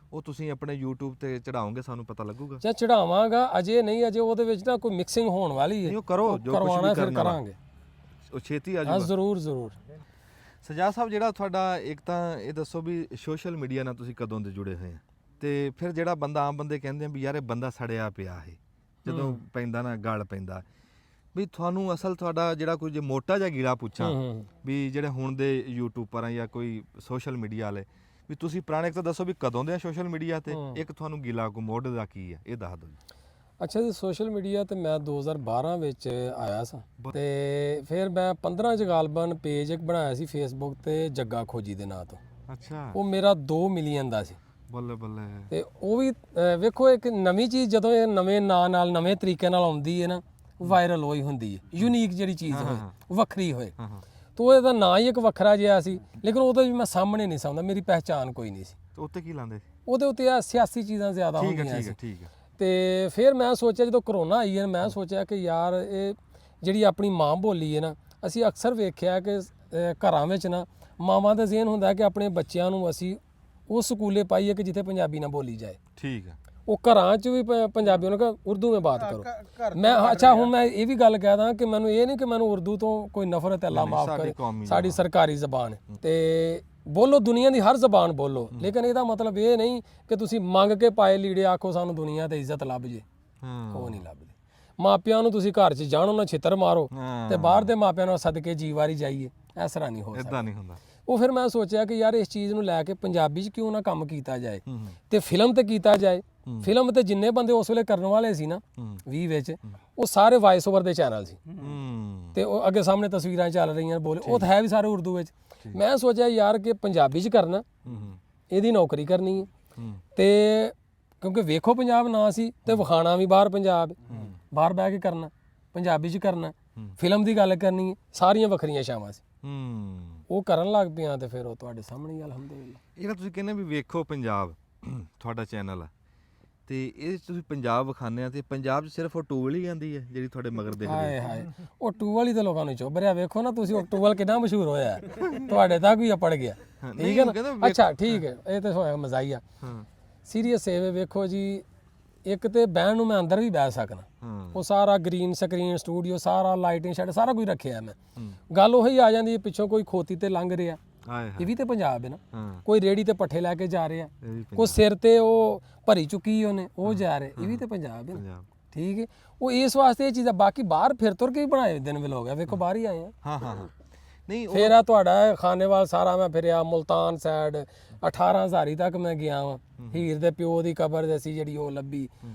ਉਹ ਤੁਸੀਂ ਆਪਣੇ YouTube ਤੇ ਚੜਾਓਗੇ, ਸਾਨੂੰ ਪਤਾ ਲੱਗੂਗਾ? ਜਾਂ ਚੜਾਵਾਂਗਾ, ਅਜੇ ਨਹੀਂ, ਅਜੇ ਉਹਦੇ ਵਿੱਚ ਨਾ ਕੋਈ ਮਿਕਸਿੰਗ ਹੋਣ ਵਾਲੀ ਹੈ। ਨਹੀਂ ਉਹ ਕਰੋ, ਜੋ ਕੁਝ ਕਰਵਾਉਣਾ ਵੀ ਫਿਰ ਕਰਨਾ ਕਰਾਂਗੇ। ਉਹ ਛੇਤੀ ਆ ਹਾਂ ਜਾਊਗਾ। ਜ਼ਰੂਰ। ਸਜਾਦ ਸਾਹਿਬ ਜਿਹੜਾ ਤੁਹਾਡਾ, ਇੱਕ ਤਾਂ ਇਹ ਦੱਸੋ ਵੀ ਸੋਸ਼ਲ ਮੀਡੀਆ ਨਾਲ ਤੁਸੀਂ ਕਦੋਂ ਦੇ ਜੁੜੇ ਹੋਏ ਆ, ਤੇ ਫਿਰ ਜਿਹੜਾ ਬੰਦਾ, ਆਮ ਬੰਦੇ ਕਹਿੰਦੇ ਆ ਵੀ ਯਾਰ ਇਹ ਬੰਦਾ ਸੜਿਆ ਪਿਆ ਹੈ, ਜਦੋਂ ਪੈਂਦਾ ਨਾ ਗਲ ਪੈਂਦਾ, ਵੀ ਤੁਹਾਨੂੰ ਅਸਲ ਤੁਹਾਡਾ ਜਿਹੜਾ ਕੋਈ ਜੇ ਮੋਟਾ ਜਿਹਾ ਗੀਲਾ ਪੁੱਛਾਂ ਵੀ ਜਿਹੜੇ ਹੁਣ ਦੇ ਯੂਟਿਊਬਰ ਆ ਜਾਂ ਕੋਈ ਸੋਸ਼ਲ ਮੀਡੀਆ ਵਾਲੇ, ਵੀ ਤੁਸੀਂ ਪੁਰਾਣੇ ਤਾਂ ਦੱਸੋ ਵੀ ਕਦੋਂ ਦੇ ਆ ਸੋਸ਼ਲ ਮੀਡੀਆ ਤੇ, ਇੱਕ ਤੁਹਾਨੂੰ ਗੀਲਾ ਕੋ ਮੋਢ ਦਾ ਕੀ ਹੈ ਇਹ ਦੱਸ ਦਿਓ ਜੀ। ਅੱਛਾ ਜੀ, ਸੋਸ਼ਲ ਮੀਡੀਆ ਤੇ ਮੈਂ 2012 ਵਿੱਚ ਆਇਆ ਸਾਂ, ਤੇ ਫਿਰ ਮੈਂ 15 ਚ ਗਾਲਬਨ ਪੇਜ ਇੱਕ ਬਣਾਇਆ ਸੀ ਫੇਸਬੁੱਕ ਤੇ, ਜੱਗਾ ਖੋਜੀ ਦੇ ਨਾਂ ਤੋਂ। ਅੱਛਾ ਉਹ ਮੇਰਾ 2 ਮਿਲੀਅਨ ਦਾ ਸੀ। ਬੱਲੇ ਬੱਲੇ। ਤੇ ਉਹ ਵੀ ਵੇਖੋ ਇੱਕ ਨਵੀਂ ਚੀਜ਼ ਜਦੋਂ ਇਹ ਨਵੇਂ ਨਾਂ ਨਾਲ ਨਵੇਂ ਤਰੀਕੇ ਨਾਲ ਆਉਂਦੀ ਹੈ ਨਾ, ਵਾਇਰਲ ਹੋਈ ਹੁੰਦੀ ਹੈ, ਯੂਨੀਕ ਜਿਹੜੀ ਚੀਜ਼ ਹੋਏ, ਵੱਖਰੀ ਹੋਏ। ਤੋ ਇਹਦਾ ਨਾਂ ਹੀ ਇੱਕ ਵੱਖਰਾ ਜਿਹਾ ਸੀ, ਲੇਕਿਨ ਉਹਦੇ ਵੀ ਮੈਂ ਸਾਹਮਣੇ ਨਹੀਂ ਸਾਉਂਦਾ, ਮੇਰੀ ਪਹਿਚਾਨ ਕੋਈ ਨਹੀਂ ਸੀ। ਉੱਤੇ ਕੀ ਲਾਉਂਦੇ? ਉਹਦੇ ਉੱਤੇ ਆ ਸਿਆਸੀ ਚੀਜ਼ਾਂ ਜ਼ਿਆਦਾ ਹੁੰਦੀਆਂ ਸੀ। ਠੀਕ ਹੈ। ਤੇ ਫਿਰ ਮੈਂ ਸੋਚਿਆ ਜਦੋਂ ਕਰੋਨਾ ਆਈ ਹੈ, ਮੈਂ ਸੋਚਿਆ ਕਿ ਯਾਰ ਇਹ ਜਿਹੜੀ ਆਪਣੀ ਮਾਂ ਬੋਲੀ ਹੈ ਨਾ, ਅਸੀਂ ਅਕਸਰ ਵੇਖਿਆ ਕਿ ਘਰਾਂ ਵਿੱਚ ਨਾ ਮਾਵਾਂ ਦਾ ਜ਼ਿਹਨ ਹੁੰਦਾ ਕਿ ਆਪਣੇ ਬੱਚਿਆਂ ਨੂੰ ਅਸੀਂ ਉਹ ਸਕੂਲੇ ਪਾਈਏ ਕਿ ਜਿੱਥੇ ਪੰਜਾਬੀ ਨਾ ਬੋਲੀ ਜਾਏ। ਠੀਕ ਹੈ। ਉਹ ਘਰਾਂ 'ਚ ਵੀ ਪੰਜਾਬੀ ਨੂੰ ਕਹ ਉਰਦੂ ਵਿੱਚ ਬਾਤ ਕਰੋ। ਮੈਂ ਅੱਛਾ ਹੁਣ ਮੈਂ ਇਹ ਵੀ ਗੱਲ ਕਹਿ ਦਾਂ ਕਿ ਮੈਨੂੰ ਇਹ ਨਹੀਂ ਕਿ ਮੈਨੂੰ ਉਰਦੂ ਤੋਂ ਕੋਈ ਨਫ਼ਰਤ ਹੈ, ਅੱਲਾ ਮਾਫ ਕਰੇ, ਸਾਡੀ ਸਰਕਾਰੀ ਜ਼ਬਾਨ ਹੈ ਤੇ ਬੋਲੋ, ਦੁਨੀਆ ਦੀ ਹਰ ਜ਼ਬਾਨ ਬੋਲੋ, ਲੇਕਿਨ ਇਹਦਾ ਮਤਲਬ ਇਹ ਨਹੀਂ ਕਿ ਤੁਸੀਂ ਮੰਗ ਕੇ ਪਾਏ ਲੀੜੇ ਆਖੋ ਸਾਨੂੰ ਦੁਨੀਆ ਤੇ ਇੱਜ਼ਤ ਲੱਭ ਜੇ, ਉਹ ਨਹੀਂ ਲੱਭਦੀ। ਮਾਪਿਆਂ ਨੂੰ ਤੁਸੀਂ ਘਰ 'ਚ ਜਾਣੋ ਨਾ ਛਿੱਤਰ ਮਾਰੋ, ਤੇ ਬਾਹਰ ਦੇ ਮਾਪਿਆਂ ਨੂੰ ਸਦਕੇ ਜੀ ਵਾਰੀ ਜਾਈਏ, ਇਸ ਤਰ੍ਹਾਂ ਨਹੀਂ ਹੋ ਸਕਦਾ। ਇਦਾਂ ਨਹੀਂ ਹੁੰਦਾ। ਉਹ ਫਿਰ ਮੈਂ ਸੋਚਿਆ ਕਿ ਯਾਰ ਇਸ ਚੀਜ਼ ਨੂੰ ਲੈ ਕੇ ਪੰਜਾਬੀ 'ਚ ਕਿਉਂ ਨਾ ਕੰਮ ਕੀਤਾ ਜਾਏ, ਤੇ ਫਿਲਮ ਤੇ ਕੀਤਾ ਜਾਏ। ਫਿਲਮ ਤੇ ਜਿੰਨੇ ਬੰਦੇ ਉਸ ਵੇਲੇ ਕਰਨ ਵਾਲੇ ਸੀ ਨਾ 20 ਵਿੱਚ, ਉਹ ਸਾਰੇ ਵਾਇਸ ਓਵਰ ਦੇ ਚੈਨਲ ਸੀ, ਤੇ ਉਹ ਅੱਗੇ ਸਾਹਮਣੇ ਤਸਵੀਰਾਂ ਚੱਲ ਰਹੀਆਂ ਬੋਲੇ, ਉਹ ਤਾਂ ਹੈ ਵੀ ਸਾਰੇ ਉਰਦੂ ਵਿੱਚ। ਮੈਂ ਸੋਚਿਆ ਯਾਰ ਕਿ ਪੰਜਾਬੀ 'ਚ ਕਰਨਾ, ਇਹਦੀ ਨੌਕਰੀ ਕਰਨੀ ਹੈ, ਤੇ ਕਿਉਂਕਿ ਵੇਖੋ ਪੰਜਾਬ ਨਾ ਸੀ ਤੇ ਵਿਖਾਣਾ ਵੀ ਬਾਹਰ ਪੰਜਾਬ, ਬਾਹਰ ਬਹਿ ਕੇ ਕਰਨਾ, ਪੰਜਾਬੀ 'ਚ ਕਰਨਾ, ਫਿਲਮ ਦੀ ਗੱਲ ਕਰਨੀ ਹੈ, ਸਾਰੀਆਂ ਵੱਖਰੀਆਂ ਸ਼ਾਵਾਂ ਸੀ। ਉਹ ਕਰਨ ਲੱਗ ਪਿਆ ਤੇ ਫਿਰ ਉਹ ਤੁਹਾਡੇ ਸਾਹਮਣੇ ਅਲਹਮਦੁਲਿਲਾ। ਇਹ ਨਾ ਤੁਸੀਂ ਕਹਿੰਦੇ ਵੀ ਵੇਖੋ ਪੰਜਾਬ ਤੁਹਾਡਾ ਚੈਨਲ ਆ, ਤੇ ਇਹ ਤੁਸੀਂ ਪੰਜਾਬ ਵਿਖਾਉਂਦੇ ਆ, ਤੇ ਪੰਜਾਬ 'ਚ ਸਿਰਫ ਉਹ ਟੂਵਲ ਹੀ ਆਉਂਦੀ ਹੈ ਜਿਹੜੀ ਤੁਹਾਡੇ ਮਗਰ ਦੇਖਦੇ? ਹਾਏ ਉਹ ਟੂਵਲ ਹੀ ਤਾਂ ਲੋਕਾਂ ਨੂੰ ਚੁੱਭ ਰਿਹਾ। ਵੇਖੋ ਨਾ ਤੁਸੀਂ, ਉਹ ਟੂਵਲ ਕਿੰਨਾ ਮਸ਼ਹੂਰ ਹੋਇਆ, ਤੁਹਾਡੇ ਤੱਕ ਵੀ ਅਪੜ ਗਿਆ। ਠੀਕ ਹੈ ਨਾ? ਅੱਛਾ ਠੀਕ ਹੈ, ਇਹ ਤਾਂ ਹੋਇਆ ਮਜ਼ਾਈਆ। ਸੀਰੀਅਸ ਹੈ। ਵੇਖੋ ਜੀ, ਇੱਕ ਤੇ ਬਹਿਣ ਨੂੰ ਮੈਂ ਅੰਦਰ ਵੀ ਬਹਿ ਸਕਣਾ, ਉਹ ਸਾਰਾ ਗ੍ਰੀਨ ਸਕਰੀਨ ਸਟੂਡੀਓ, ਸਾਰਾ ਲਾਈਟਿੰਗ ਸ਼ੈਡ ਸਾਰਾ ਕੁਝ ਰੱਖਿਆ ਮੈਂ। ਗੱਲ ਉਹੀ ਆ ਜਾਂਦੀ ਹੈ, ਪਿੱਛੋਂ ਕੋਈ ਖੋਤੀ ਤੇ ਲੰਘ ਰਿਹਾ, ਇਹ ਵੀ ਤੇ ਪੰਜਾਬ ਹੈ ਨਾ। ਕੋਈ ਰੇੜੀ ਤੇ ਪੱਠੇ ਲੈ ਕੇ ਜਾ ਰਿਹਾ, ਕੋਈ ਸਿਰ ਤੇ ਉਹ ਭਰੀ ਚੁੱਕੀ ਉਹਨੇ, ਉਹ ਜਾ ਰਿਹਾ, ਇਹ ਵੀ ਤੇ ਪੰਜਾਬ ਹੈ। ਠੀਕ ਹੈ, ਉਹ ਇਸ ਵਾਸਤੇ ਇਹ ਚੀਜ਼ਾਂ। ਬਾਕੀ ਬਾਹਰ ਫਿਰ ਤੁਰ ਕੇ ਹੀ ਬਣਾਏ ਦਿਨ ਵੇਲੇ ਹੋ ਗਿਆ, ਵੇਖੋ ਬਾਹਰ ਹੀ ਆਏ ਆ। ਹਾਂ ਨਹੀਂ ਫਿਰ ਆ ਤੁਹਾਡਾ ਖਾਨੇਵਾਲ ਸਾਰਾ ਮੈਂ ਫਿਰਿਆ, ਮੁਲਤਾਨ ਸਾਈਡ 18,000 ਤੱਕ ਮੈਂ ਗਿਆ ਵਾਂ। ਹੀਰ ਦੇ ਪਿਓ ਦੀ ਕਬਰ ਸੀ ਜਿਹੜੀ, ਉਹ ਲੱਭੀ।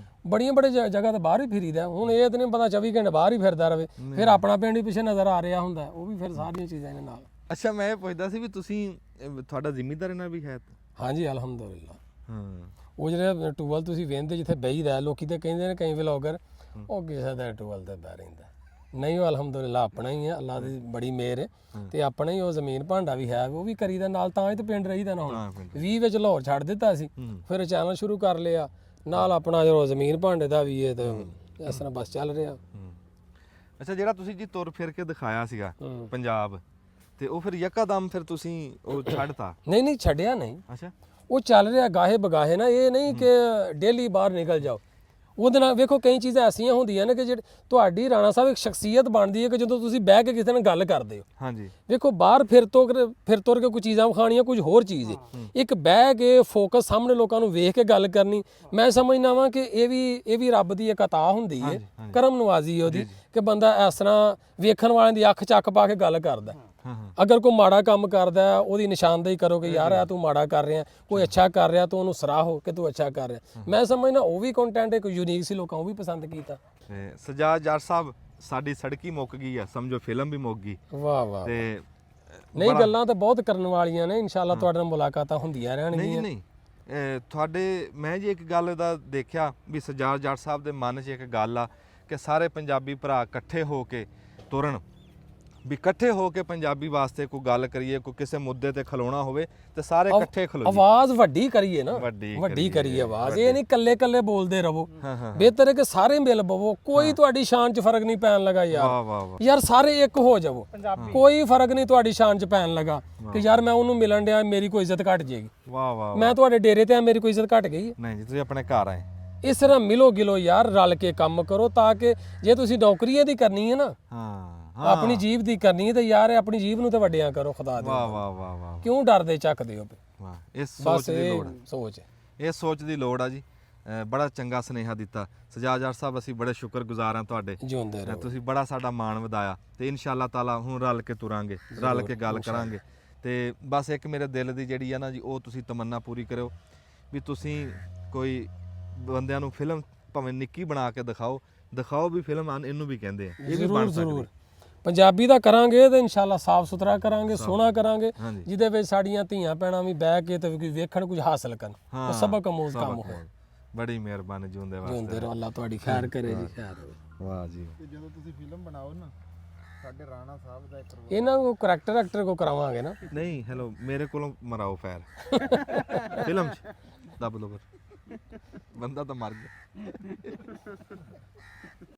ਬੜੀਆਂ ਬੜੇ ਜਗ੍ਹਾ ਤੇ ਬਾਹਰ ਹੀ ਫਿਰੀਦਾ। ਹੁਣ ਇਹ ਤਾਂ ਨਹੀਂ ਪਤਾ 24 ਘੰਟੇ ਬਾਹਰ ਹੀ ਫਿਰਦਾ ਰਹੇ, ਫਿਰ ਆਪਣਾ ਪਿੰਡ ਵੀ ਪਿੱਛੇ ਨਜ਼ਰ ਆ ਰਿਹਾ ਹੁੰਦਾ, ਉਹ ਵੀ ਫਿਰ ਸਾਰੀਆਂ ਚੀਜ਼ਾਂ ਇਹਨਾਂ ਨਾਲ। ਅੱਛਾ ਮੈਂ ਇਹ ਪੁੱਛਦਾ ਸੀ ਵੀ ਤੁਸੀਂ, ਤੁਹਾਡਾ ਜ਼ਿਮੀਂਦਾਰ ਨਾਲ ਵੀ ਹੈ? ਹਾਂਜੀ ਅਲਹਮਦੁਲਿਲਾ। ਹਾਂ, ਉਹ ਜਿਹੜੇ ਟੂਵਲ ਤੁਸੀਂ ਵੇਖਦੇ ਜਿੱਥੇ ਬਹੀਦਾ, ਲੋਕੀ ਤੇ ਕਹਿੰਦੇ ਨੇ ਕਈ ਵਲੌਗਰ ਉਹ ਕਿਸੇ ਦਾ ਟੂਲ ਤੇ ਬਹਿ ਰਹਿੰਦਾ ਨਹੀਂ। ਉਹ ਅਲਹਮਦੁਲਿਲਾ ਆਪਣਾ ਹੀ ਹੈ, ਅੱਲਾ ਦੀ ਬੜੀ ਮਿਹਰ ਹੈ ਤੇ ਆਪਣਾ ਹੀ ਉਹ ਜ਼ਮੀਨ ਭਾਂਡਾ ਵੀ ਹੈ, ਉਹ ਵੀ ਕਰੀਦਾ ਨਾਲ, ਤਾਂ ਹੀ ਤੇ ਪਿੰਡ ਰਹੀਦਾ ਨਾ। ਹੁਣ 20 ਵਿੱਚ ਲਾਹੌਰ ਛੱਡ ਦਿੱਤਾ ਸੀ, ਫਿਰ ਚੈਨਲ ਸ਼ੁਰੂ ਕਰ ਲਿਆ ਨਾਲ ਆਪਣਾ, ਜੋ ਜ਼ਮੀਨ ਭਾਂਡੇ ਦਾ ਵੀ ਹੈ ਤੇ ਇਸ ਤਰ੍ਹਾਂ ਬਸ ਚੱਲ ਰਿਹਾ। ਅੱਛਾ, ਜਿਹੜਾ ਤੁਸੀਂ ਜੀ ਤੁਰ ਫਿਰ ਕੇ ਦਿਖਾਇਆ ਸੀਗਾ ਪੰਜਾਬ, ਤੇ ਉਹ ਫਿਰ ਯਕਦਮ ਫਿਰ ਤੁਸੀਂ ਉਹ ਛੱਡਤਾ? ਨਹੀਂ ਛੱਡਿਆ ਨਹੀਂ। ਅੱਛਾ, ਉਹ ਚੱਲ ਰਿਹਾ ਗਾਹੇ ਬਗਾਹੇ ਨਾ, ਇਹ ਨਹੀਂ ਕਿ ਡੇਲੀ ਬਾਹਰ ਨਿਕਲ ਜਾਓ। ਉਹਦੇ ਨਾਲ ਵੇਖੋ ਕਈ ਚੀਜ਼ਾਂ ਐਸੀਆਂ ਹੁੰਦੀਆਂ ਨੇ ਕਿ ਜਿਹੜੀ ਤੁਹਾਡੀ ਰਾਣਾ ਸਾਹਿਬ ਇੱਕ ਸ਼ਖਸੀਅਤ ਬਣਦੀ ਹੈ ਕਿ ਜਦੋਂ ਤੁਸੀਂ ਬਹਿ ਕੇ ਕਿਸੇ ਨਾਲ ਗੱਲ ਕਰਦੇ ਹੋ। ਹਾਂਜੀ, ਵੇਖੋ ਬਾਹਰ ਫਿਰ ਤੁਰ ਕੇ ਕੋਈ ਚੀਜ਼ਾਂ ਵਿਖਾਣੀਆਂ ਕੁਝ ਹੋਰ ਚੀਜ਼ ਹੈ, ਇੱਕ ਬਹਿ ਕੇ ਫੋਕਸ ਸਾਹਮਣੇ ਲੋਕਾਂ ਨੂੰ ਵੇਖ ਕੇ ਗੱਲ ਕਰਨੀ। ਮੈਂ ਸਮਝਦਾ ਵਾਂ ਕਿ ਇਹ ਵੀ ਰੱਬ ਦੀ ਇੱਕ ਅਤਾ ਹੁੰਦੀ ਹੈ, ਕਰਮ ਨਵਾਜ਼ੀ ਹੈ ਉਹਦੀ, ਕਿ ਬੰਦਾ ਇਸ ਤਰ੍ਹਾਂ ਵੇਖਣ ਵਾਲਿਆਂ ਦੀ ਅੱਖ ਚੱਕ ਪਾ ਕੇ ਗੱਲ ਕਰਦਾ। ਅਗਰ ਕੋਈ ਮਾੜਾ ਕੰਮ ਕਰਦਾ ਉਹਦੀ ਨਿਸ਼ਾਨਦੇਹੀ ਕਰੋ ਕਿ ਯਾਰ ਆ ਤੂੰ ਮਾੜਾ ਕਰ ਰਿਹਾ, ਕੋਈ ਅੱਛਾ ਕਰ ਰਿਹਾ ਤਾਂ ਉਹਨੂੰ ਸਰਾਹੋ ਕਿ ਤੂੰ ਅੱਛਾ ਕਰ ਰਿਹਾ। ਮੈਂ ਸਮਝਦਾ ਉਹ ਵੀ ਕੰਟੈਂਟ ਇੱਕ ਯੂਨੀਕ ਸੀ, ਲੋਕਾਂ ਉਹ ਵੀ ਪਸੰਦ ਕੀਤਾ। ਤੇ ਸਜਾਦ ਜੱਟ ਸਾਹਿਬ, ਸਾਡੀ ਸੜਕੀ ਮੁੱਕ ਗਈ ਆ, ਸਮਝੋ ਫਿਲਮ ਵੀ ਮੁੱਕ ਗਈ। ਵਾਹ ਵਾਹ। ਤੇ ਨਹੀਂ ਗੱਲਾਂ ਤਾਂ ਬਹੁਤ ਕਰਨ ਵਾਲੀਆਂ ਨੇ, ਇਨਸ਼ਾਅੱਲਾ ਤੁਹਾਡੇ ਨਾਲ ਮੁਲਾਕਾਤਾਂ ਹੁੰਦੀਆਂ ਰਹਿਣਗੀਆਂ। ਨਹੀਂ ਤੁਹਾਡੇ ਮੈਂ ਜੀ ਇੱਕ ਗੱਲ ਦਾ ਦੇਖਿਆ ਵੀ ਸਜਾਦ ਜੱਟ ਸਾਹਿਬ ਦੇ ਮਨ 'ਚ ਇੱਕ ਗੱਲ ਆ ਕਿ ਸਾਰੇ ਪੰਜਾਬੀ ਭਰਾ ਇਕੱਠੇ ਹੋ ਕੇ ਤੁਰਨ, ਵੀ ਇਕੱਠੇ ਹੋ ਕੇ ਪੰਜਾਬੀ ਵਾਸਤੇ ਕੋਈ ਗੱਲ ਕਰੀਏ, ਕੋਈ ਕਿਸੇ ਮੁੱਦੇ ਤੇ ਖਲੋਣਾ ਹੋਵੇ ਤੇ ਸਾਰੇ ਇਕੱਠੇ ਖਲੋ ਜਾਈਏ। ਆਵਾਜ਼ ਵੱਡੀ ਕਰੀਏ ਨਾ, ਵੱਡੀ ਕਰੀਏ ਆਵਾਜ਼। ਇਹ ਨਹੀਂ ਕੱਲੇ ਕੱਲੇ ਬੋਲਦੇ ਰਹੋ, ਬਿਹਤਰ ਹੈ ਕਿ ਸਾਰੇ ਮਿਲ ਬਵੋ। ਕੋਈ ਤੁਹਾਡੀ ਸ਼ਾਨ 'ਚ ਫਰਕ ਨਹੀਂ ਪੈਣ ਲੱਗਾ ਯਾਰ ਸਾਰੇ ਇੱਕ ਹੋ ਜਾਵੋ। ਕੋਈ ਫਰਕ ਨਹੀਂ ਤੁਹਾਡੀ ਸ਼ਾਨ 'ਚ ਪੈਣ ਲੱਗਾ ਕਿ ਯਾਰ ਮੈਂ ਉਹਨੂੰ ਮਿਲਣ ਡਿਆ ਮੇਰੀ ਕੋਈ ਇੱਜ਼ਤ ਘਟ ਜਾਏਗੀ। ਵਾਹ ਵਾਹ। ਮੈਂ ਤੁਹਾਡੇ ਡੇਰੇ ਤੇ ਆ ਮੇਰੀ ਕੋਈ ਇੱਜ਼ਤ ਘਟ ਗਈ? ਨਹੀਂ ਜੀ, ਤੁਸੀਂ ਆਪਣੇ ਘਰ ਆਏ। ਇਸ ਤਰ੍ਹਾਂ ਮਿਲੋ ਗਿਲੋ ਯਾਰ, ਰਲ ਕੇ ਕੰਮ ਕਰੋ, ਤਾਂ ਕਿ ਜੇ ਤੁਸੀਂ ਨੌਕਰੀਆਂ ਦੀ ਕਰਨੀ ਹੈ ਨਾ, ਆਪਣੀ ਜੀਬ ਦੀ ਕਰਨੀ ਹੈ ਤੇ ਯਾਰ ਆਪਣੀ ਜੀਬ ਨੂੰ ਤੇ ਵੱਡਿਆਂ ਕਰੋ ਖੁਦਾ ਦੇ। ਵਾਹ ਵਾਹ ਵਾਹ ਵਾਹ। ਕਿਉਂ ਡਰਦੇ ਚੱਕਦੇ ਹੋ? ਵਾਹ, ਇਸ ਸੋਚ ਦੀ ਲੋੜ ਹੈ। ਇਹ ਸੋਚ ਦੀ ਲੋੜ ਆ ਜੀ। ਬੜਾ ਚੰਗਾ ਸੁਨੇਹਾ ਦਿੱਤਾ ਸਜਾਦ ਜੱਟ ਸਾਹਿਬ, ਅਸੀਂ ਬੜੇ ਸ਼ੁਕਰਗੁਜ਼ਾਰ ਹਾਂ ਤੁਹਾਡੇ। ਜਿਉਂਦੇ ਰਹੋ। ਤੁਸੀਂ ਬੜਾ ਸਾਡਾ ਮਾਣ ਵਧਾਇਆ ਤੇ ਇਨਸ਼ਾਅੱਲਾ ਤਾਲਾ ਹੁਣ ਰਲ ਕੇ ਤੁਰਾਂਗੇ, ਰਲ ਕੇ ਗੱਲ ਕਰਾਂਗੇ। ਤੇ ਬਸ ਇੱਕ ਮੇਰੇ ਦਿਲ ਦੀ ਜਿਹੜੀ ਆ ਨਾ ਜੀ, ਉਹ ਤੁਸੀਂ ਤਮੰਨਾ ਪੂਰੀ ਕਰਿਓ ਵੀ ਤੁਸੀਂ ਕੋਈ ਬੰਦਿਆਂ ਨੂੰ ਫਿਲਮ ਭਾਵੇਂ ਨਿੱਕੀ ਬਣਾ ਕੇ ਦਿਖਾਓ ਵੀ ਫਿਲਮ ਇਹਨੂੰ ਵੀ ਕਹਿੰਦੇ ਆ, ਇਹ ਵੀ ਬਣ ਸਕਦੀ। ਪੰਜਾਬੀ ਦਾ ਕਰਾਂਗੇ ਤੇ ਇਨਸ਼ਾਅੱਲਾ ਸਾਫ ਸੁਥਰਾ ਕਰਾਂਗੇ, ਸੋਹਣਾ ਕਰਾਂਗੇ, ਜਿਹਦੇ ਵਿੱਚ ਸਾਡੀਆਂ ਧੀਆਂ ਭੈਣਾਂ ਵੀ ਬਹਿ ਕੇ ਤੇ ਵੇਖਣ, ਕੁਝ ਹਾਸਲ ਕਰਨ, ਉਹ ਸਬਕ ਅਮੂਜ਼ ਕੰਮ ਹੋਵੇ। ਬੜੀ ਮਿਹਰਬਾਨੀ, ਜਿਉਂਦੇ ਵਾਸਤੇ। ਜਿਉਂਦੇ ਰਹੋ, ਅੱਲਾ ਤੁਹਾਡੀ ਖੈਰ ਕਰੇ ਜੀ, ਖੈਰ ਹੋਵੇ। ਵਾਹ ਜੀ। ਜਦੋਂ ਤੁਸੀਂ ਫਿਲਮ ਬਣਾਓ ਨਾ, ਸਾਡੇ ਰਾਣਾ ਸਾਹਿਬ ਦਾ ਇੱਕ ਇਹਨਾਂ ਨੂੰ ਕਰੈਕਟਰ ਐਕਟਰ ਕੋ ਕਰਾਵਾਂਗੇ ਨਾ। ਨਹੀਂ, ਹੈਲੋ, ਮੇਰੇ ਕੋਲੋਂ ਮਰਾਓ ਫੈਰ ਫਿਲਮ 'ਚ ਦੱਬ ਲੋ, ਬੰਦਾ ਤਾਂ ਮਰ ਗਿਆ।